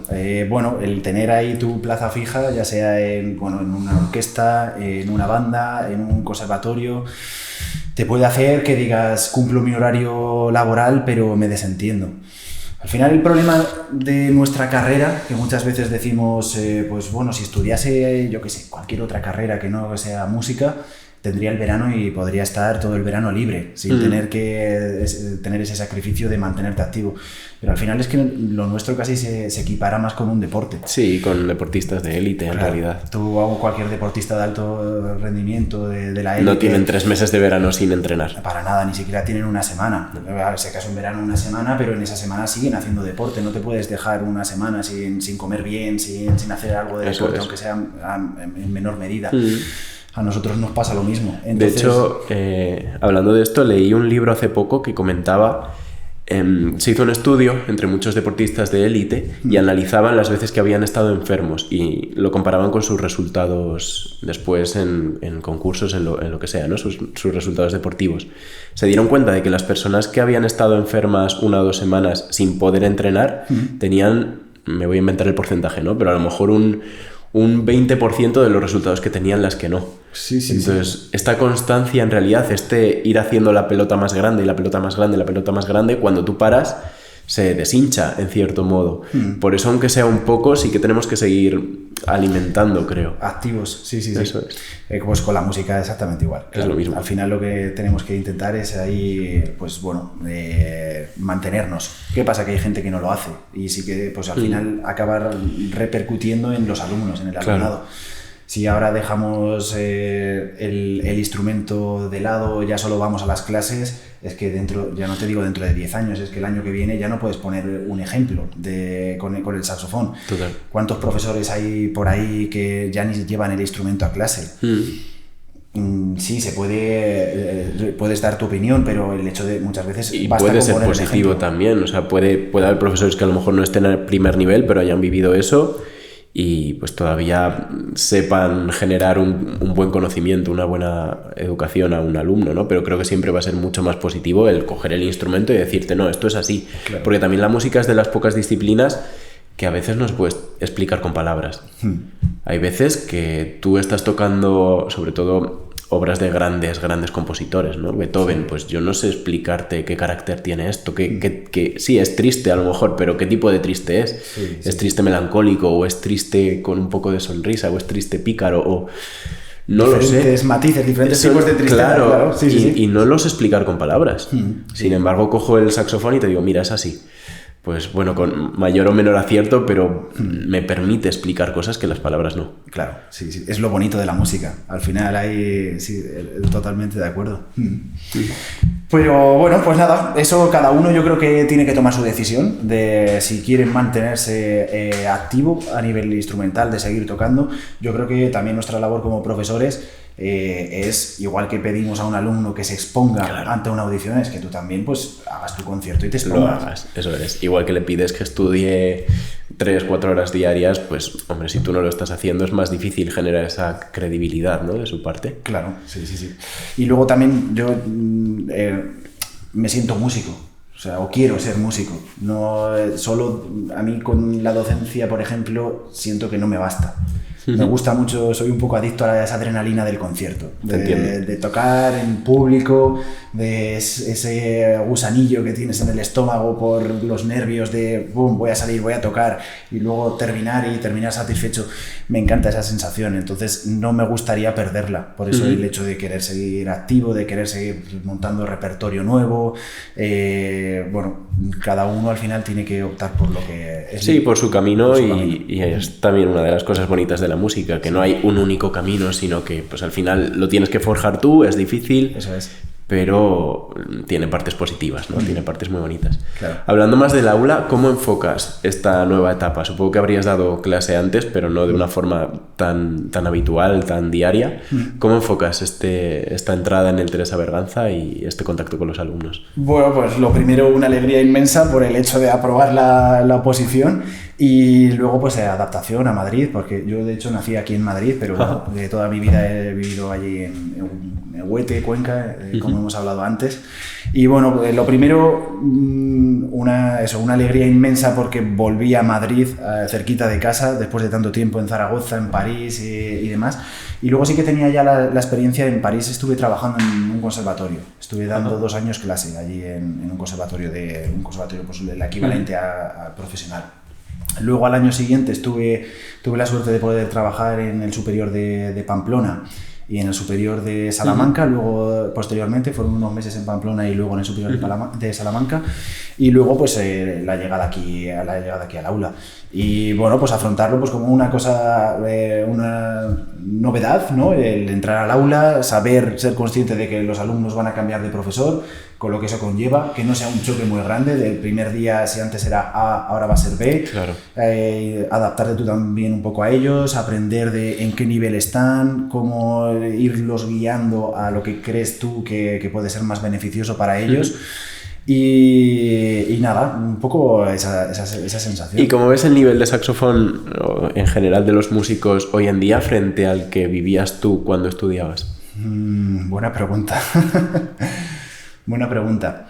Bueno, el tener ahí tu plaza fija, ya sea en una orquesta, en una banda, en un conservatorio, te puede hacer que digas, cumplo mi horario laboral, pero me desentiendo. Al final el problema de nuestra carrera, que muchas veces decimos, pues bueno, si estudiase, yo qué sé, cualquier otra carrera que no sea música, tendría el verano y podría estar todo el verano libre, sin tener que tener ese sacrificio de mantenerte activo. Pero al final es que lo nuestro casi se equipara más con un deporte. Sí, con deportistas de élite, en realidad. Tú o cualquier deportista de alto rendimiento de la élite... No tienen 3 meses de verano sin entrenar. Para nada, ni siquiera tienen una semana. Se acaso en verano una semana, pero en esa semana siguen haciendo deporte. No te puedes dejar una semana sin comer bien, sin hacer algo de deporte, aunque sea en menor medida. A nosotros nos pasa lo mismo. Entonces... De hecho, hablando de esto, leí un libro hace poco que comentaba... se hizo un estudio entre muchos deportistas de élite y analizaban las veces que habían estado enfermos y lo comparaban con sus resultados después en concursos, en lo que sea, ¿no? Sus resultados deportivos. Se dieron cuenta de que las personas que habían estado enfermas 1 o 2 semanas sin poder entrenar tenían, me voy a inventar el porcentaje, ¿no? Pero a lo mejor un 20% de los resultados que tenían las que no. Entonces, esta constancia en realidad, ir haciendo la pelota más grande y la pelota más grande y la pelota más grande, cuando tú paras, se deshincha en cierto modo. Por eso, aunque sea un poco, sí que tenemos que seguir alimentando, creo. Activos, sí. Eso es. Pues con la música exactamente igual. Es lo mismo. Al final lo que tenemos que intentar es ahí, pues bueno, mantenernos. ¿Qué pasa? Que hay gente que no lo hace y sí que pues al final acaba repercutiendo en los alumnos, en el alumnado. Si ahora dejamos el instrumento de lado, ya solo vamos a las clases, es que ya no te digo dentro de 10 años, es que el año que viene ya no puedes poner un ejemplo con el saxofón. Total. ¿Cuántos profesores hay por ahí que ya ni llevan el instrumento a clase? Sí, puedes dar tu opinión, pero el hecho de muchas veces y basta puede con ser poner positivo también, o sea, puede haber profesores que a lo mejor no estén al primer nivel, pero hayan vivido eso y pues todavía sepan generar un buen conocimiento, una buena educación a un alumno, ¿no? Pero creo que siempre va a ser mucho más positivo el coger el instrumento y decirte, no, esto es así. Claro. Porque también la música es de las pocas disciplinas que a veces no se puede explicar con palabras. Hay veces que tú estás tocando, sobre todo, obras de grandes compositores, ¿no? Beethoven, pues yo no sé explicarte qué carácter tiene esto, que sí, es triste a lo mejor, pero ¿qué tipo de triste es? ¿Es triste melancólico o es triste con un poco de sonrisa o es triste pícaro o... No lo sé. Diferentes matices, diferentes tipos de tristeza. Claro. Y no los explicar con palabras. Sin embargo, cojo el saxofón y te digo, mira, es así. Pues bueno, con mayor o menor acierto, pero me permite explicar cosas que las palabras no. Claro, sí. Es lo bonito de la música. Al final hay, totalmente de acuerdo. Pero bueno, pues nada, eso cada uno yo creo que tiene que tomar su decisión de si quieren mantenerse activo a nivel instrumental, de seguir tocando. Yo creo que también nuestra labor como profesores es, igual que pedimos a un alumno que se exponga ante una audición, es que tú también pues hagas tu concierto y te expongas. Lo hagas, eso es. Igual que le pides que estudie 3-4 horas diarias, pues hombre, si tú no lo estás haciendo es más difícil generar esa credibilidad, ¿no? De su parte. Claro, sí. Y luego también yo me siento músico. O quiero ser músico. No solo a mí con la docencia, por ejemplo, siento que no me basta. Me gusta mucho, soy un poco adicto a esa adrenalina del concierto, de tocar en público, de ese gusanillo que tienes en el estómago por los nervios de voy a salir, voy a tocar y luego terminar satisfecho. Me encanta esa sensación, entonces no me gustaría perderla. Por eso el hecho de querer seguir activo, de querer seguir montando repertorio nuevo. Bueno, cada uno al final tiene que optar por lo que es. Sí, por su camino, y es también una de las cosas bonitas de la música, que no hay un único camino, sino que pues al final lo tienes que forjar tú, es difícil. Eso es. pero tiene partes positivas, ¿no? Tiene partes muy bonitas. Claro. Hablando más del aula, ¿cómo enfocas esta nueva etapa? Supongo que habrías dado clase antes, pero no de una forma tan habitual, tan diaria. ¿Cómo enfocas esta entrada en el Teresa Berganza y este contacto con los alumnos? Bueno, pues lo primero, una alegría inmensa por el hecho de aprobar la oposición, y luego pues adaptación a Madrid, porque yo de hecho nací aquí en Madrid, pero bueno, de toda mi vida he vivido allí en Huete, Cuenca, como hemos hablado antes. Y bueno, lo primero, una alegría inmensa porque volví a Madrid, cerquita de casa, después de tanto tiempo en Zaragoza, en París y demás. Y luego sí que tenía ya la experiencia en París. Estuve trabajando en un conservatorio, estuve dando 2 años clase allí en un conservatorio, pues el equivalente a profesional. Luego al año siguiente tuve la suerte de poder trabajar en el superior de Pamplona y en el superior de Salamanca. Luego posteriormente fueron unos meses en Pamplona y luego en el superior de Salamanca, y luego pues la llegada aquí al aula, y bueno, pues afrontarlo pues como una cosa, una novedad, ¿no? El entrar al aula, ser consciente de que los alumnos van a cambiar de profesor, con lo que eso conlleva, que no sea un choque muy grande. Del primer día, si antes era A, ahora va a ser B. Claro. Adaptarte tú también un poco a ellos, aprender de en qué nivel están, cómo irlos guiando a lo que crees tú que puede ser más beneficioso para ellos. Y nada, un poco esa sensación. ¿Y cómo ves el nivel de saxofón en general de los músicos hoy en día frente al que vivías tú cuando estudiabas? Buena pregunta. Buena pregunta.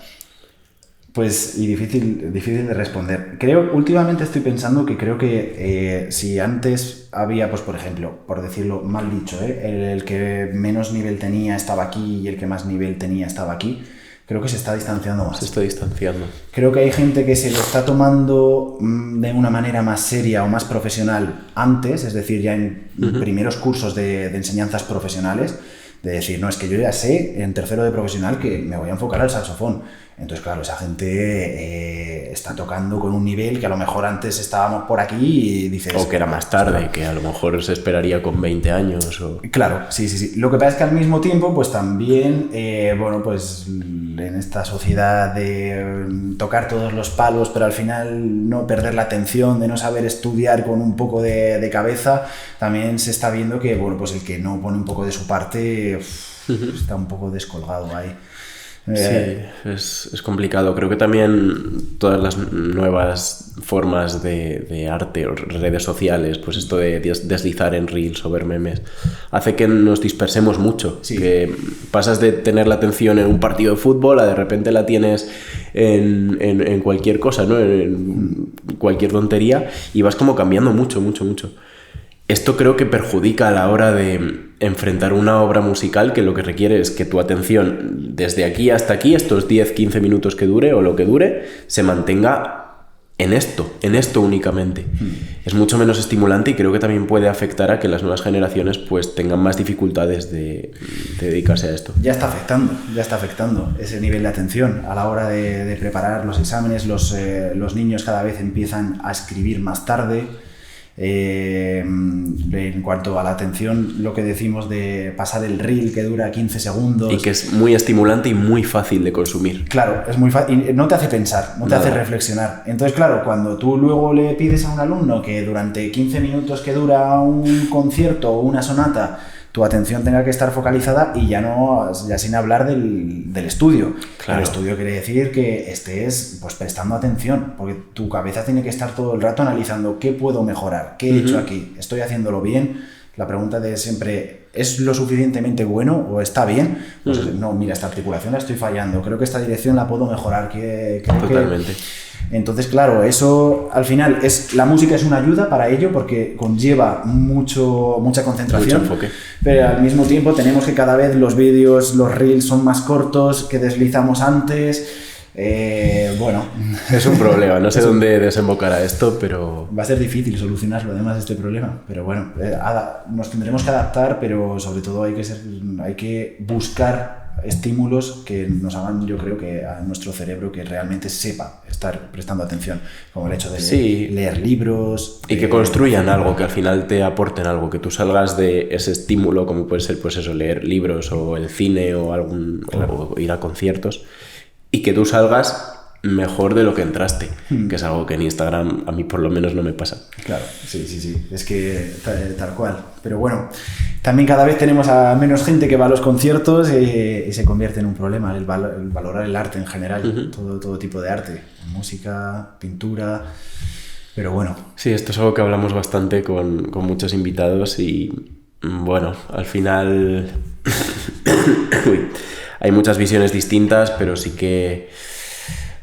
Pues, y difícil de responder. Últimamente estoy pensando que si antes había, pues por ejemplo, por decirlo mal dicho, el que menos nivel tenía estaba aquí y el que más nivel tenía estaba aquí, creo que se está distanciando más. Se está distanciando. Creo que hay gente que se lo está tomando de una manera más seria o más profesional antes, es decir, ya en primeros cursos de enseñanzas profesionales, de decir, no, es que yo ya sé en tercero de profesional que me voy a enfocar al saxofón. Entonces, claro, esa gente está tocando con un nivel que a lo mejor antes estábamos por aquí y dices... O que era más tarde, que a lo mejor se esperaría con 20 años o... Claro, sí. Lo que pasa es que al mismo tiempo, pues también, bueno, pues en esta sociedad de tocar todos los palos, pero al final no perder la atención, de no saber estudiar con un poco de cabeza, también se está viendo que, bueno, pues el que no pone un poco de su parte está un poco descolgado ahí. Sí, es complicado. Creo que también todas las nuevas formas de arte o redes sociales, pues esto de deslizar en reels o ver memes, hace que nos dispersemos mucho. Sí. Que pasas de tener la atención en un partido de fútbol a de repente la tienes en cualquier cosa, ¿no? En cualquier tontería, y vas como cambiando mucho. Esto creo que perjudica a la hora de enfrentar una obra musical, que lo que requiere es que tu atención desde aquí hasta aquí, estos 10-15 minutos que dure o lo que dure, se mantenga en esto únicamente. Es mucho menos estimulante y creo que también puede afectar a que las nuevas generaciones pues tengan más dificultades de dedicarse a esto. Ya está afectando ese nivel de atención a la hora de preparar los exámenes. Los niños cada vez empiezan a escribir más tarde. En cuanto a la atención, lo que decimos de pasar el reel que dura 15 segundos y que es muy estimulante y muy fácil de consumir. Claro, es muy fácil, no te hace pensar, no te hace reflexionar. Entonces, claro, cuando tú luego le pides a un alumno que durante 15 minutos que dura un concierto o una sonata tu atención tenga que estar focalizada, y ya sin hablar del estudio. Claro. El estudio quiere decir que estés pues prestando atención, porque tu cabeza tiene que estar todo el rato analizando qué puedo mejorar, qué he hecho aquí, estoy haciéndolo bien. La pregunta de siempre, ¿es lo suficientemente bueno o está bien? Pues no, mira, esta articulación la estoy fallando, creo que esta dirección la puedo mejorar. Totalmente. Entonces, claro, eso al final la música es una ayuda para ello porque conlleva mucha concentración, mucho enfoque. Pero al mismo tiempo tenemos que cada vez los vídeos, los reels son más cortos, que deslizamos antes. Bueno, es un problema, no sé dónde desembocará esto, pero... Va a ser difícil solucionarlo además este problema, pero bueno, nos tendremos que adaptar, pero sobre todo hay que buscar estímulos que nos hagan, yo creo que a nuestro cerebro que realmente sepa estar prestando atención, como el hecho de leer libros. Y que construyan algo, que al final te aporten algo, que tú salgas de ese estímulo, como puede ser pues eso, leer libros o el cine o o ir a conciertos, y que tú salgas mejor de lo que entraste, que es algo que en Instagram a mí por lo menos no me pasa. Claro, sí, es que tal cual. Pero bueno, también cada vez tenemos a menos gente que va a los conciertos y se convierte en un problema el valorar el arte en general, todo tipo de arte, música, pintura, pero bueno. Sí, esto es algo que hablamos bastante con muchos invitados y bueno, al final hay muchas visiones distintas, pero sí que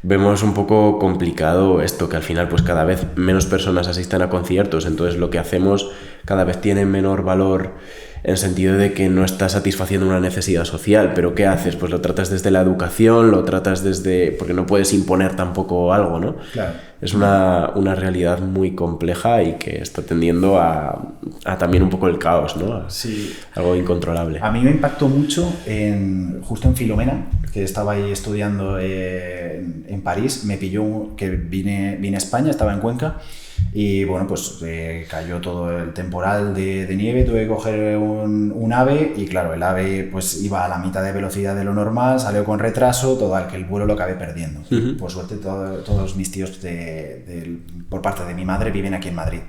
vemos un poco complicado esto, que al final pues cada vez menos personas asisten a conciertos, entonces lo que hacemos cada vez tiene menor valor en sentido de que no está satisfaciendo una necesidad social, pero ¿qué haces? Pues lo tratas desde la educación, lo tratas desde... porque no puedes imponer tampoco algo, ¿no? Claro. Es una realidad muy compleja y que está tendiendo a también un poco el caos, ¿no? Sí. Algo incontrolable. A mí me impactó mucho justo en Filomena, que estaba ahí estudiando en París, me pilló que vine a España, estaba en Cuenca, y bueno, pues cayó todo el temporal de nieve, tuve que coger un AVE y claro, el AVE pues iba a la mitad de velocidad de lo normal, salió con retraso, total, que el vuelo lo acabé perdiendo. Por suerte todos mis tíos por parte de mi madre viven aquí en Madrid.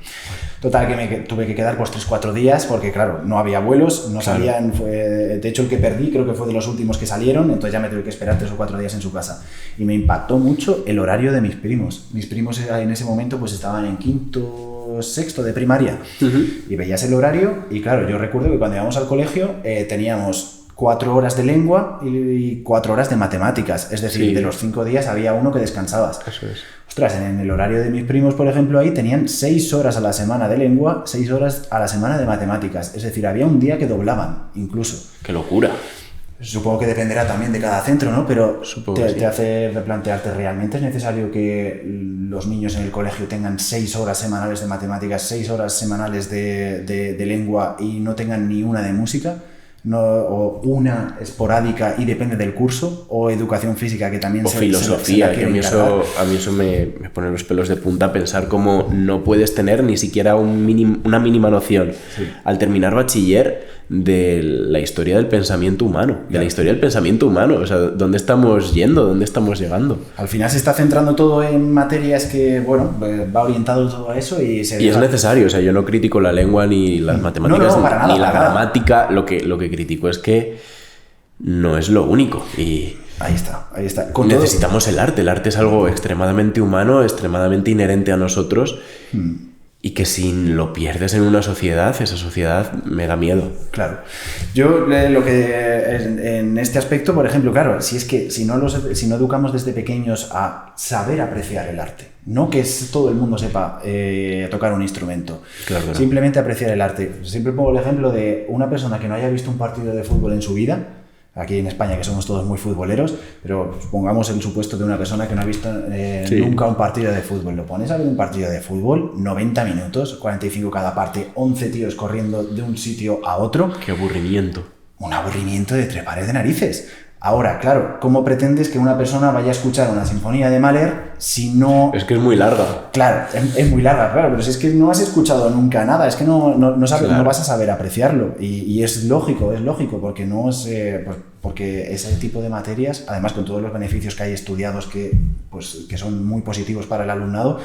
Total, que me tuve que quedar pues 3-4 días porque claro, no había vuelos, no salían, de hecho el que perdí creo que fue de los últimos que salieron, entonces ya me tuve que esperar 3 o 4 días en su casa. Y me impactó mucho el horario de mis primos. Mis primos en ese momento pues estaban en quinto, sexto de primaria y veías el horario y claro, yo recuerdo que cuando íbamos al colegio teníamos 4 horas de lengua y 4 horas de matemáticas, es decir, de los 5 días había uno que descansabas. Eso es. Ostras, en el horario de mis primos, por ejemplo, ahí tenían 6 horas a la semana de lengua, 6 horas a la semana de matemáticas, es decir, había un día que doblaban incluso. ¡Qué locura! Supongo que dependerá también de cada centro, ¿no? Pero te hace replantearte, ¿realmente es necesario que los niños en el colegio tengan 6 horas semanales de matemáticas, 6 horas semanales de lengua y no tengan ni una de música? No, o una esporádica y depende del curso, o educación física que también o filosofía, que a mí eso me pone los pelos de punta pensar cómo no puedes tener ni siquiera una mínima noción al terminar bachiller de la historia del pensamiento humano, o sea, ¿dónde estamos yendo? ¿Dónde estamos llegando? Al final se está centrando todo en materias que, bueno, va orientado todo a eso y es necesario, o sea, yo no critico la lengua ni las matemáticas ni la gramática, lo que critico es que no es lo único y... Ahí está. Necesitamos el arte es algo extremadamente humano, extremadamente inherente a nosotros y que si lo pierdes en una sociedad, esa sociedad me da miedo. Claro. Yo lo que en este aspecto, por ejemplo, claro, si no educamos desde pequeños a saber apreciar el arte, no que todo el mundo sepa tocar un instrumento, claro. Simplemente apreciar el arte. Siempre pongo el ejemplo de una persona que no haya visto un partido de fútbol en su vida. Aquí en España, que somos todos muy futboleros, pero pongamos el supuesto de una persona que no ha visto nunca un partido de fútbol. Lo pones a ver un partido de fútbol, 90 minutos, 45 cada parte, 11 tíos corriendo de un sitio a otro. ¡Qué aburrimiento! Un aburrimiento de trepar de narices. Ahora, claro, ¿cómo pretendes que una persona vaya a escuchar una sinfonía de Mahler si no...? Es que es muy larga. Claro, es muy larga, claro, pero si es que no has escuchado nunca nada, es que no sabes, claro. No vas a saber apreciarlo. Y es lógico, porque no es... porque ese tipo de materias, además con todos los beneficios que hay estudiados que son muy positivos para el alumnado,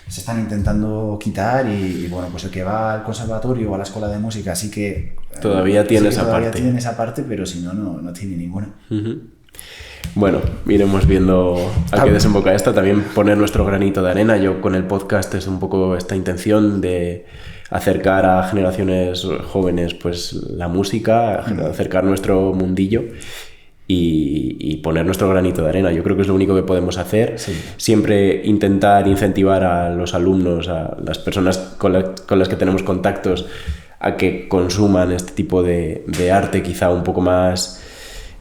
se están intentando quitar y bueno, pues el que va al conservatorio o a la escuela de música sí que... Todavía tiene esa parte, pero si no tiene ninguna. Bueno, iremos viendo a qué desemboca esta. También poner nuestro granito de arena. Yo con el podcast es un poco esta intención de acercar a generaciones jóvenes pues la música, acercar nuestro mundillo y poner nuestro granito de arena. Yo creo que es lo único que podemos hacer. Sí. Siempre intentar incentivar a los alumnos, a las personas con las que tenemos contactos, a que consuman este tipo de arte quizá un poco más,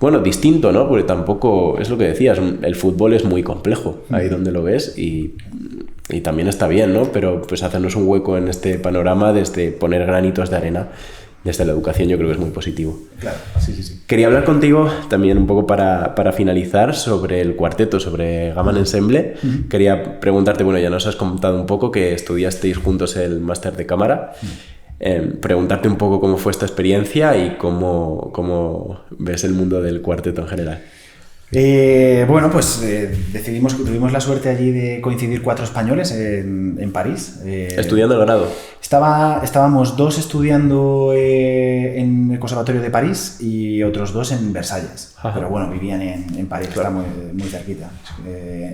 bueno, distinto, ¿no? Porque tampoco, es lo que decías, el fútbol es muy complejo, ahí donde lo ves y también está bien, ¿no? Pero pues hacernos un hueco en este panorama desde poner granitos de arena Y hasta la educación yo creo que es muy positivo. Claro, sí. Quería hablar contigo también un poco para finalizar sobre el cuarteto, sobre Gammon Ensemble. Quería preguntarte, bueno, ya nos has contado un poco que estudiasteis juntos el máster de cámara. Preguntarte un poco cómo fue esta experiencia y cómo ves el mundo del cuarteto en general. Tuvimos la suerte allí de coincidir 4 españoles en París. ¿Estudiando el grado? Estábamos 2 estudiando en el Conservatorio de París y otros 2 en Versalles. Ajá. Pero bueno, vivían en París, claro. Está muy cerquita.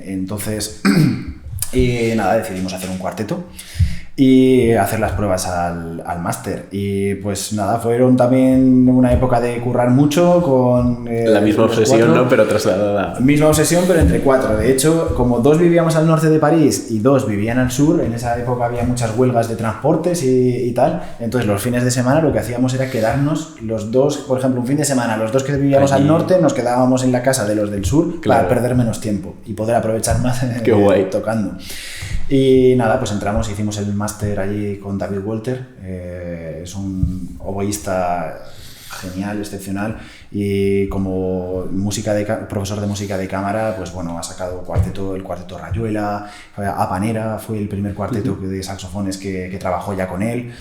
Entonces, decidimos hacer un cuarteto y hacer las pruebas al máster. Y pues nada, fueron también una época de currar mucho con... la misma obsesión, 4, ¿no? Pero trasladada. Misma obsesión, pero entre 4. De hecho, como 2 vivíamos al norte de París y 2 vivían al sur, en esa época había muchas huelgas de transportes y tal. Entonces los fines de semana lo que hacíamos era quedarnos los 2, por ejemplo, un fin de semana, los 2 que vivíamos al norte nos quedábamos en la casa de los del sur, claro, para perder menos tiempo y poder aprovechar más tocando. Y nada, pues entramos, hicimos el máster allí con David Walter, es un oboísta genial, excepcional, y como profesor de música de cámara, pues bueno, ha sacado el cuarteto Rayuela, Habanera fue el primer cuarteto de saxofones que trabajó ya con él.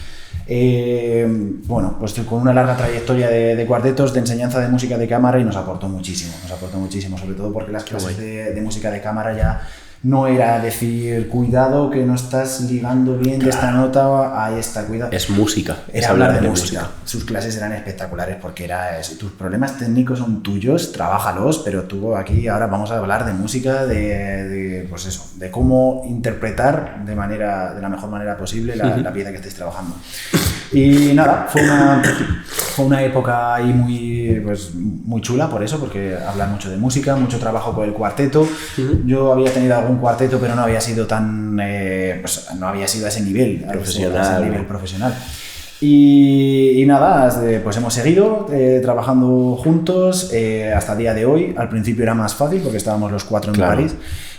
Pues con una larga trayectoria de cuartetos, de enseñanza de música de cámara, y nos aportó muchísimo, sobre todo porque las clases de música de cámara ya no era decir, cuidado que no estás ligando bien de esta nota a esta, cuidado. Es música. Era hablar de música. Sus clases eran espectaculares porque tus problemas técnicos son tuyos, trabájalos, pero tú aquí ahora vamos a hablar de música, de cómo interpretar de la mejor manera posible la pieza que estéis trabajando. Y nada, fue una época ahí muy chula por eso, porque hablar mucho de música, mucho trabajo con el cuarteto. Yo había tenido algún cuarteto, pero no había sido no había sido a ese nivel profesional. Y nada, pues hemos seguido trabajando juntos hasta el día de hoy. Al principio era más fácil porque estábamos los 4 en París.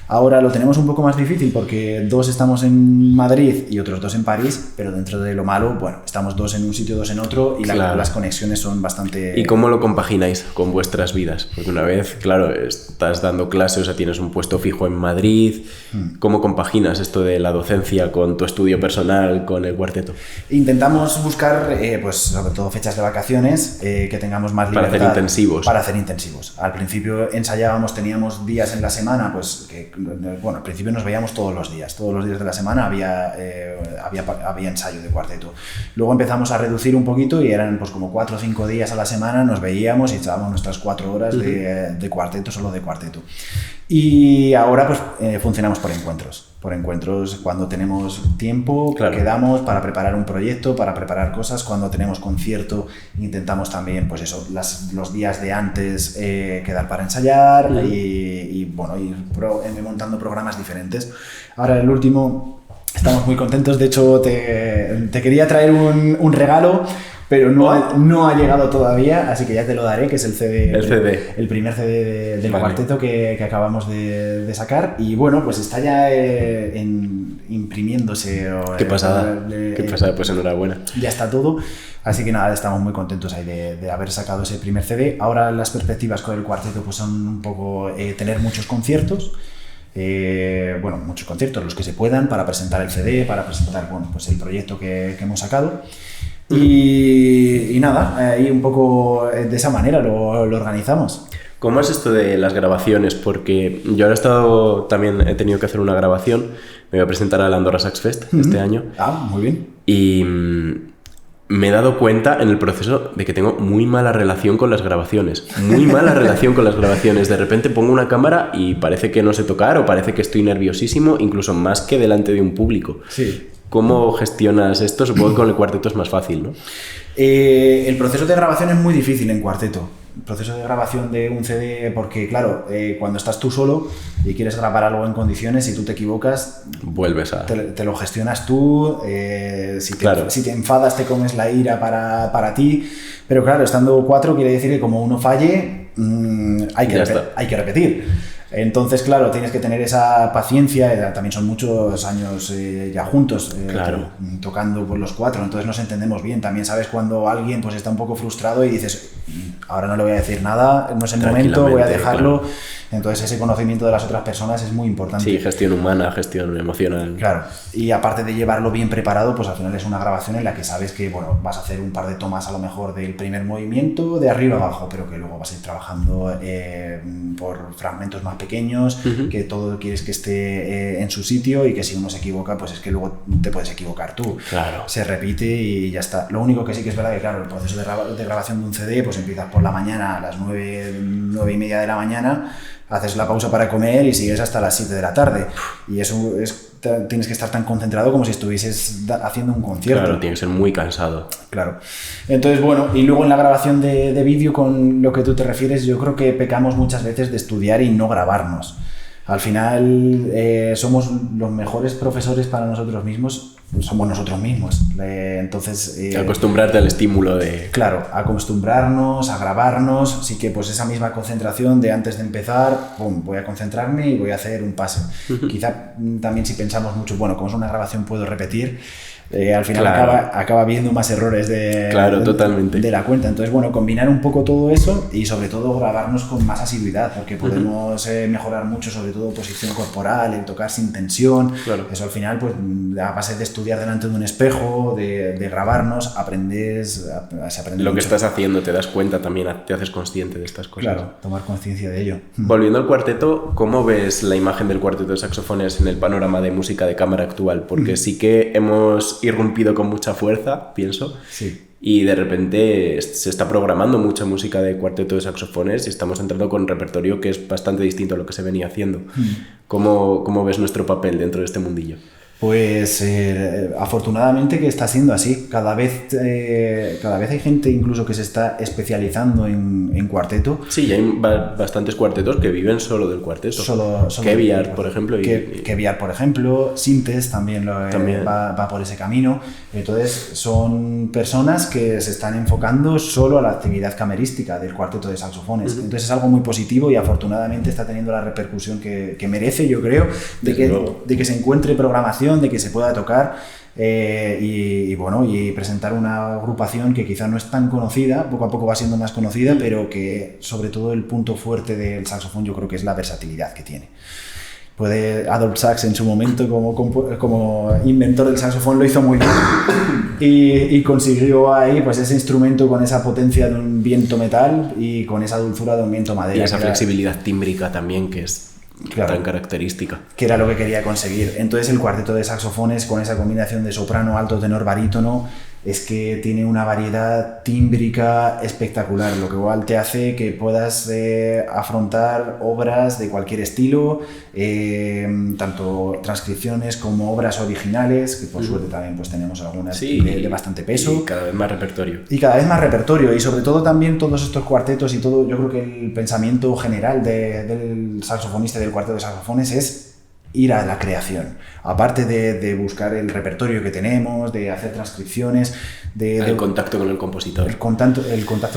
Ahora lo tenemos un poco más difícil porque 2 estamos en Madrid y otros 2 en París, pero dentro de lo malo, bueno, estamos 2 en un sitio, 2 en otro y las conexiones son bastante... ¿Y cómo lo compagináis con vuestras vidas? Porque una vez, claro, estás dando clases, o sea, tienes un puesto fijo en Madrid. ¿Cómo compaginas esto de la docencia con tu estudio personal, con el cuarteto? Intentamos buscar, sobre todo fechas de vacaciones, que tengamos más libertad. Para hacer intensivos. Al principio teníamos días en la semana, pues al principio nos veíamos todos los días de la semana había ensayo de cuarteto. Luego empezamos a reducir un poquito y eran pues como 4 o 5 días a la semana, nos veíamos y echábamos nuestras 4 horas de cuarteto, solo de cuarteto. Y ahora pues funcionamos por encuentros cuando tenemos tiempo, quedamos para preparar un proyecto, para preparar cosas. Cuando tenemos concierto intentamos también pues eso, los días de antes quedar para ensayar y ir montando programas diferentes. Ahora el último, estamos muy contentos, de hecho te quería traer un regalo, pero no ha llegado todavía, así que ya te lo daré, que es el CD. El primer CD del cuarteto que acabamos de sacar. Y bueno, pues está ya imprimiéndose. Qué pasada, pues enhorabuena. Ya está todo, así que nada, estamos muy contentos ahí de haber sacado ese primer CD. Ahora las perspectivas con el cuarteto pues son un poco tener muchos conciertos. Muchos conciertos, los que se puedan, para presentar el CD, para presentar pues el proyecto que hemos sacado. Y nada, ahí un poco de esa manera lo organizamos. ¿Cómo es esto de las grabaciones? Porque yo ahora también he tenido que hacer una grabación, me voy a presentar al Andorra Sax Fest este año. Muy bien. Y me he dado cuenta en el proceso de que tengo muy mala relación con las grabaciones. De repente pongo una cámara y parece que no sé tocar o parece que estoy nerviosísimo, incluso más que delante de un público. Sí. ¿Cómo gestionas esto? Supongo que con el cuarteto es más fácil, ¿no? El proceso de grabación es muy difícil en cuarteto. El proceso de grabación de un CD, porque claro, cuando estás tú solo y quieres grabar algo en condiciones, si tú te equivocas, vuelves a... Te lo gestionas tú, si te enfadas te comes la ira para ti, pero claro, estando 4 quiere decir que como uno falle, hay que repetir. Entonces, claro, tienes que tener esa paciencia, también son muchos años ya juntos, claro. tocando pues, los 4, entonces nos entendemos bien. También sabes cuando alguien pues, está un poco frustrado y dices, ahora no le voy a decir nada, no es el momento, voy a dejarlo. Claro. Entonces ese conocimiento de las otras personas es muy importante. Sí, gestión humana, gestión emocional. Claro, y aparte de llevarlo bien preparado, pues al final es una grabación en la que sabes que bueno, vas a hacer un par de tomas a lo mejor del primer movimiento, de arriba abajo, pero que luego vas a ir trabajando por fragmentos más pequeños, que todo quieres que esté en su sitio y que si uno se equivoca, pues es que luego te puedes equivocar tú. Claro. Se repite y ya está. Lo único que sí que es verdad que claro, el proceso de grabación de un CD, pues empiezas por la mañana a las 9:30 de la mañana, haces la pausa para comer y sigues hasta las 7 de la tarde. Y eso tienes que estar tan concentrado como si estuvieses haciendo un concierto. Claro, tiene que ser muy cansado. Claro. Entonces, bueno, y luego en la grabación de vídeo, con lo que tú te refieres, yo creo que pecamos muchas veces de estudiar y no grabarnos. Al final, somos los mejores profesores para nosotros mismos, somos nosotros mismos. Entonces, acostumbrarte al estímulo de... Claro, acostumbrarnos, a grabarnos, sí que pues esa misma concentración de antes de empezar, pum, voy a concentrarme y voy a hacer un pase. Quizá también si pensamos mucho, bueno, como es una grabación puedo repetir, al final acaba viendo más errores totalmente. de la cuenta. Entonces, bueno, combinar un poco todo eso y sobre todo grabarnos con más asiduidad, porque podemos mejorar mucho, sobre todo posición corporal, el tocar sin tensión. Claro. Eso al final, pues a base de estudiar delante de un espejo, de grabarnos, se aprende lo mucho. Que estás haciendo, te das cuenta también, te haces consciente de estas cosas. Claro, tomar conciencia de ello. Volviendo al cuarteto, ¿cómo ves la imagen del cuarteto de saxofones en el panorama de música de cámara actual? Porque sí que hemos irrumpido con mucha fuerza, pienso. Sí. Y de repente se está programando mucha música de cuarteto de saxofones y estamos entrando con un repertorio que es bastante distinto a lo que se venía haciendo. ¿Cómo ves nuestro papel dentro de este mundillo? Pues afortunadamente que está siendo así. Cada vez hay gente incluso que se está especializando en cuarteto. Sí, hay bastantes cuartetos que viven solo del cuarteto. Solo Keviar, por ejemplo. Keviar, por ejemplo. Sintes también va por ese camino. Entonces son personas que se están enfocando solo a la actividad camerística del cuarteto de saxofones. Entonces es algo muy positivo y afortunadamente está teniendo la repercusión que merece, yo creo, de que se encuentre programación, de que se pueda tocar y presentar una agrupación que quizá no es tan conocida, poco a poco va siendo más conocida, pero que sobre todo el punto fuerte del saxofón yo creo que es la versatilidad que tiene. Adolph Sax en su momento como inventor del saxofón lo hizo muy bien y consiguió ahí pues ese instrumento con esa potencia de un viento metal y con esa dulzura de un viento madera. Y esa flexibilidad tímbrica también que es tan característica. Que era lo que quería conseguir. Entonces el cuarteto de saxofones con esa combinación de soprano, alto, tenor, barítono es que tiene una variedad tímbrica espectacular, lo que igual te hace que puedas afrontar obras de cualquier estilo, tanto transcripciones como obras originales, que por suerte también pues tenemos algunas de bastante peso. Y cada vez más repertorio. Y sobre todo también todos estos cuartetos y todo, yo creo que el pensamiento general del saxofonista y del cuarteto de saxofones es ir a la creación, aparte de buscar el repertorio que tenemos, de hacer transcripciones, el contacto con el compositor. El contacto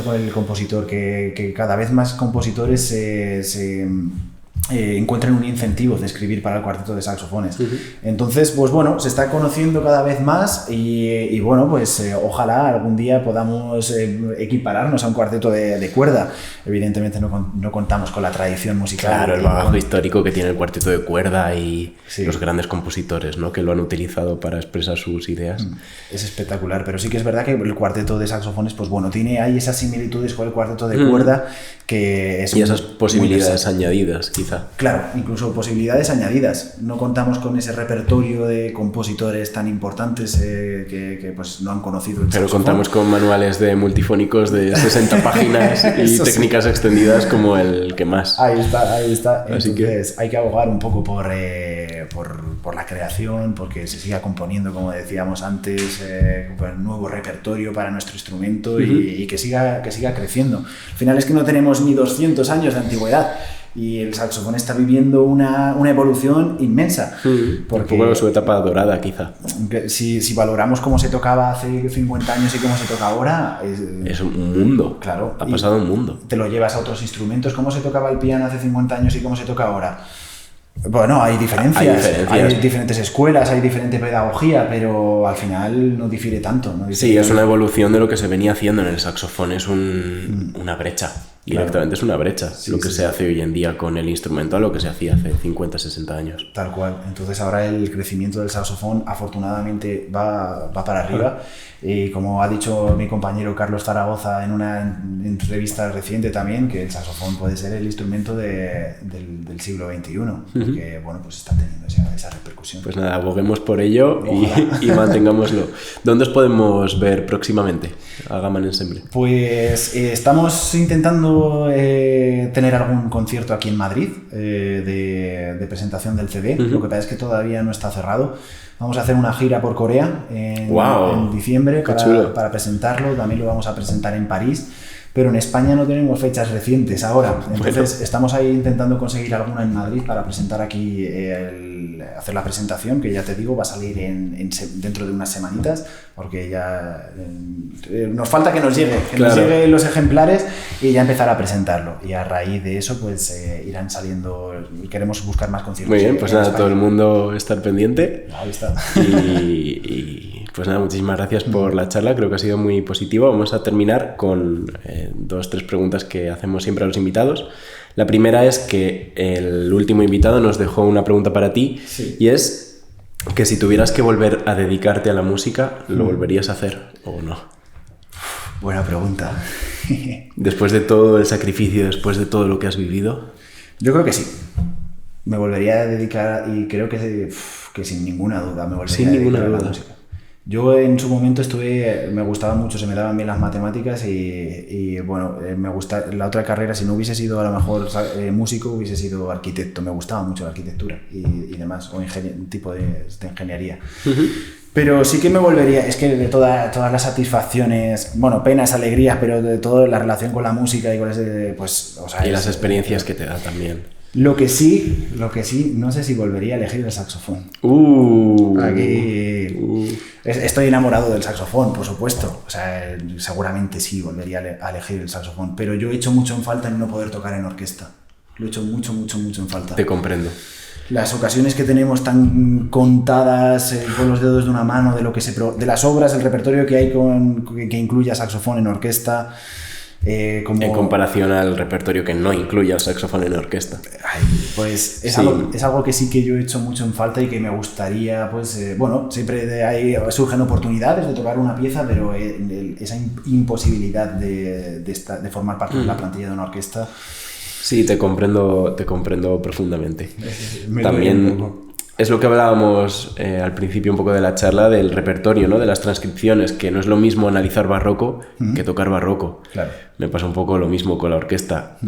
con el compositor, que cada vez más compositores se encuentran un incentivo de escribir para el cuarteto de saxofones. Entonces, pues bueno, se está conociendo cada vez más y bueno, pues ojalá algún día podamos equipararnos a un cuarteto de cuerda. Evidentemente no contamos con la tradición musical. Claro, el bagaje histórico que tiene el cuarteto de cuerda y los grandes compositores, ¿no?, que lo han utilizado para expresar sus ideas. Es espectacular, pero sí que es verdad que el cuarteto de saxofones, pues bueno, hay esas similitudes con el cuarteto de cuerda que es... Y esas posibilidades añadidas, quizá. Claro, incluso posibilidades añadidas. No contamos con ese repertorio de compositores tan importantes que pues no han conocido el Pero saxofón. contamos con manuales de multifónicos de 60 páginas y técnicas extendidas como el que más. Ahí está. Así Entonces hay que abogar un poco por la creación, porque se siga componiendo, como decíamos antes, un nuevo repertorio para nuestro instrumento y que siga creciendo. Al final es que no tenemos ni 200 años de antigüedad. Y el saxofón está viviendo una evolución inmensa. Porque un poco su etapa dorada, quizá. Si valoramos cómo se tocaba hace 50 años y cómo se toca ahora... Es un mundo. Claro. Ha pasado un mundo. Te lo llevas a otros instrumentos. ¿Cómo se tocaba el piano hace 50 años y cómo se toca ahora? Bueno, hay diferencias. Hay diferentes escuelas, hay diferente pedagogía, pero al final no difiere tanto. Sí, es una evolución de lo que se venía haciendo en el saxofón. Es una brecha. Directamente es una brecha. Lo que se hace hoy en día con el instrumento a lo que se hacía hace 50, 60 años. Tal cual. Entonces ahora el crecimiento del saxofón afortunadamente va para arriba. Y como ha dicho mi compañero Carlos Zaragoza en una entrevista reciente también, que el saxofón puede ser el instrumento del siglo XXI, porque bueno, pues está teniendo esa repercusión. Pues nada, aboguemos por ello y mantengámoslo. ¿Dónde os podemos ver próximamente a Gaman Ensemble? Pues estamos intentando tener algún concierto aquí en Madrid de presentación del CD. Lo que pasa es que todavía no está cerrado. Vamos a hacer una gira por Corea en diciembre para presentarlo. También lo vamos a presentar en París. Pero en España no tenemos fechas recientes ahora. Entonces estamos ahí intentando conseguir alguna en Madrid para presentar aquí, hacer la presentación, que ya te digo, va a salir dentro de unas semanitas, porque ya nos falta que nos lleguen los ejemplares y ya empezar a presentarlo. Y a raíz de eso pues irán saliendo, y queremos buscar más conciertos. Muy bien, pues nada, España. Todo el mundo estar pendiente. Ahí está. Y pues nada, muchísimas gracias por la charla, creo que ha sido muy positiva. Vamos a terminar con 2-3 preguntas que hacemos siempre a los invitados. La primera es que el último invitado nos dejó una pregunta para ti, y es que si tuvieras que volver a dedicarte a la música, ¿lo volverías a hacer o no? Buena pregunta. Después de todo el sacrificio, después de todo lo que has vivido. Yo creo que sí. Me volvería a dedicar, y creo que sin ninguna duda me volvería a dedicar a la música. Yo en su momento me gustaba mucho, se me daban bien las matemáticas y bueno, me gusta la otra carrera. Si no hubiese sido a lo mejor músico, hubiese sido arquitecto. Me gustaba mucho la arquitectura y demás, o tipo de ingeniería. Pero sí que me volvería, es que de todas las satisfacciones, bueno, penas, alegrías, pero de toda la relación con la música y con ese, pues, o sea, y las experiencias que te da también. Lo que sí, no sé si volvería a elegir el saxofón. Aquí estoy enamorado del saxofón, por supuesto. O sea, seguramente sí volvería a elegir el saxofón. Pero yo he hecho mucho en falta en no poder tocar en orquesta. Lo he hecho mucho en falta. Te comprendo. Las ocasiones que tenemos tan contadas con los dedos de una mano de las obras, el repertorio que hay que incluya saxofón en orquesta. En comparación al repertorio que no incluye el saxofón en orquesta. Pues es algo que sí que yo he hecho mucho en falta y que me gustaría, pues bueno, siempre ahí surgen oportunidades de tocar una pieza, pero esa imposibilidad de formar parte de la plantilla de una orquesta. Sí, te comprendo profundamente. También es lo que hablábamos al principio un poco de la charla del repertorio, ¿no? De las transcripciones, que no es lo mismo analizar barroco que tocar barroco. Claro. Me pasa un poco lo mismo con la orquesta.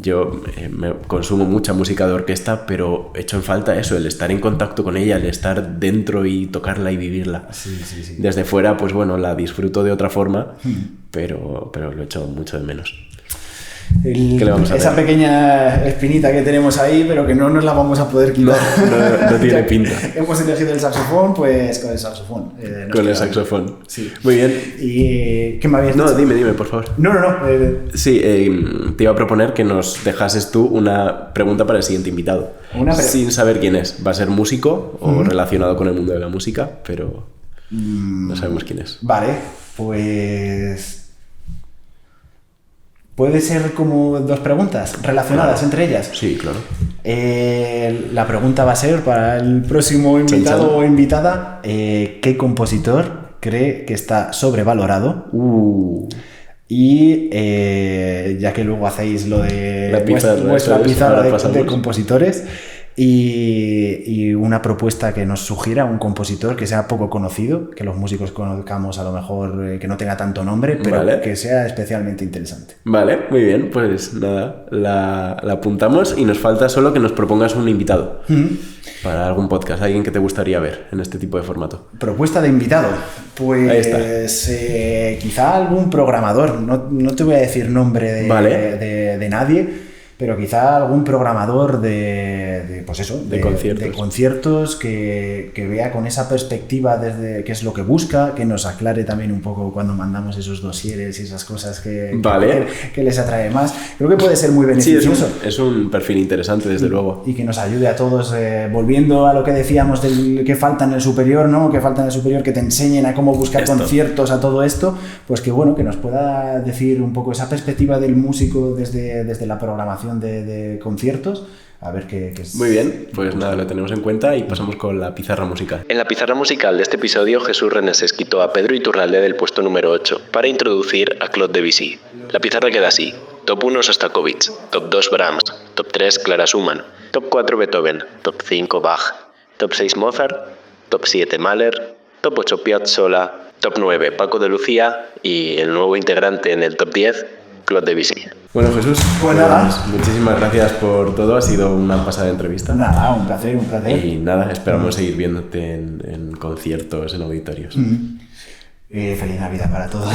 Yo me consumo mucha música de orquesta, pero echo en falta eso, el estar en contacto con ella, el estar dentro y tocarla y vivirla. Sí. Desde fuera, pues bueno, la disfruto de otra forma, pero lo echo mucho de menos. Esa pequeña espinita que tenemos ahí, pero que no nos la vamos a poder quitar. No tiene pinta. Hemos elegido el saxofón, pues con el saxofón. Con el saxofón. Sí. Muy bien. ¿Y qué me habías dicho? No, dime, por favor. No. Sí, te iba a proponer que nos dejases tú una pregunta para el siguiente invitado. Sin saber quién es. Va a ser músico o relacionado con el mundo de la música, pero no sabemos quién es. Vale, pues... ¿Puede ser como 2 preguntas relacionadas entre ellas? Sí, claro. La pregunta va a ser para el próximo invitado o invitada: ¿qué compositor cree que está sobrevalorado? Y ya que luego hacéis lo de vuestra pizarra de compositores, y una propuesta que nos sugiera un compositor que sea poco conocido, que los músicos conozcamos a lo mejor, que no tenga tanto nombre, pero que sea especialmente interesante. Vale, muy bien, pues nada, la apuntamos y nos falta solo que nos propongas un invitado para algún podcast, alguien que te gustaría ver en este tipo de formato. Propuesta de invitado, pues ahí está. Quizá algún programador, no te voy a decir nombre de nadie, pero quizá algún programador pues eso, de conciertos, de conciertos que vea con esa perspectiva desde qué es lo que busca, que nos aclare también un poco cuando mandamos esos dosieres y esas cosas que les atrae más. Creo que puede ser muy beneficioso. Sí, es un perfil interesante, desde luego. Y que nos ayude a todos, volviendo a lo que decíamos del que falta en el superior, ¿no? Que falta en el superior, que te enseñen a cómo buscar conciertos, a todo esto, pues que bueno, que nos pueda decir un poco esa perspectiva del músico desde la programación de conciertos. A ver qué es. Muy bien, pues nada, lo tenemos en cuenta y pasamos con la pizarra musical. En la pizarra musical de este episodio, Jesús Reneses quitó a Pedro Iturralde del puesto número 8 para introducir a Claude Debussy. La pizarra queda así: Top 1 Shostakovich, Top 2 Brahms, Top 3 Clara Schumann, Top 4 Beethoven, Top 5 Bach, Top 6 Mozart, Top 7 Mahler, Top 8 Piazzolla, Top 9 Paco de Lucía y el nuevo integrante en el Top 10, Claude Debussy. Bueno, Jesús, pues nada, muchísimas gracias por todo, ha sido una pasada entrevista. Nada, un placer. Y nada, esperamos seguir viéndote en conciertos, en auditorios. Feliz Navidad para todos.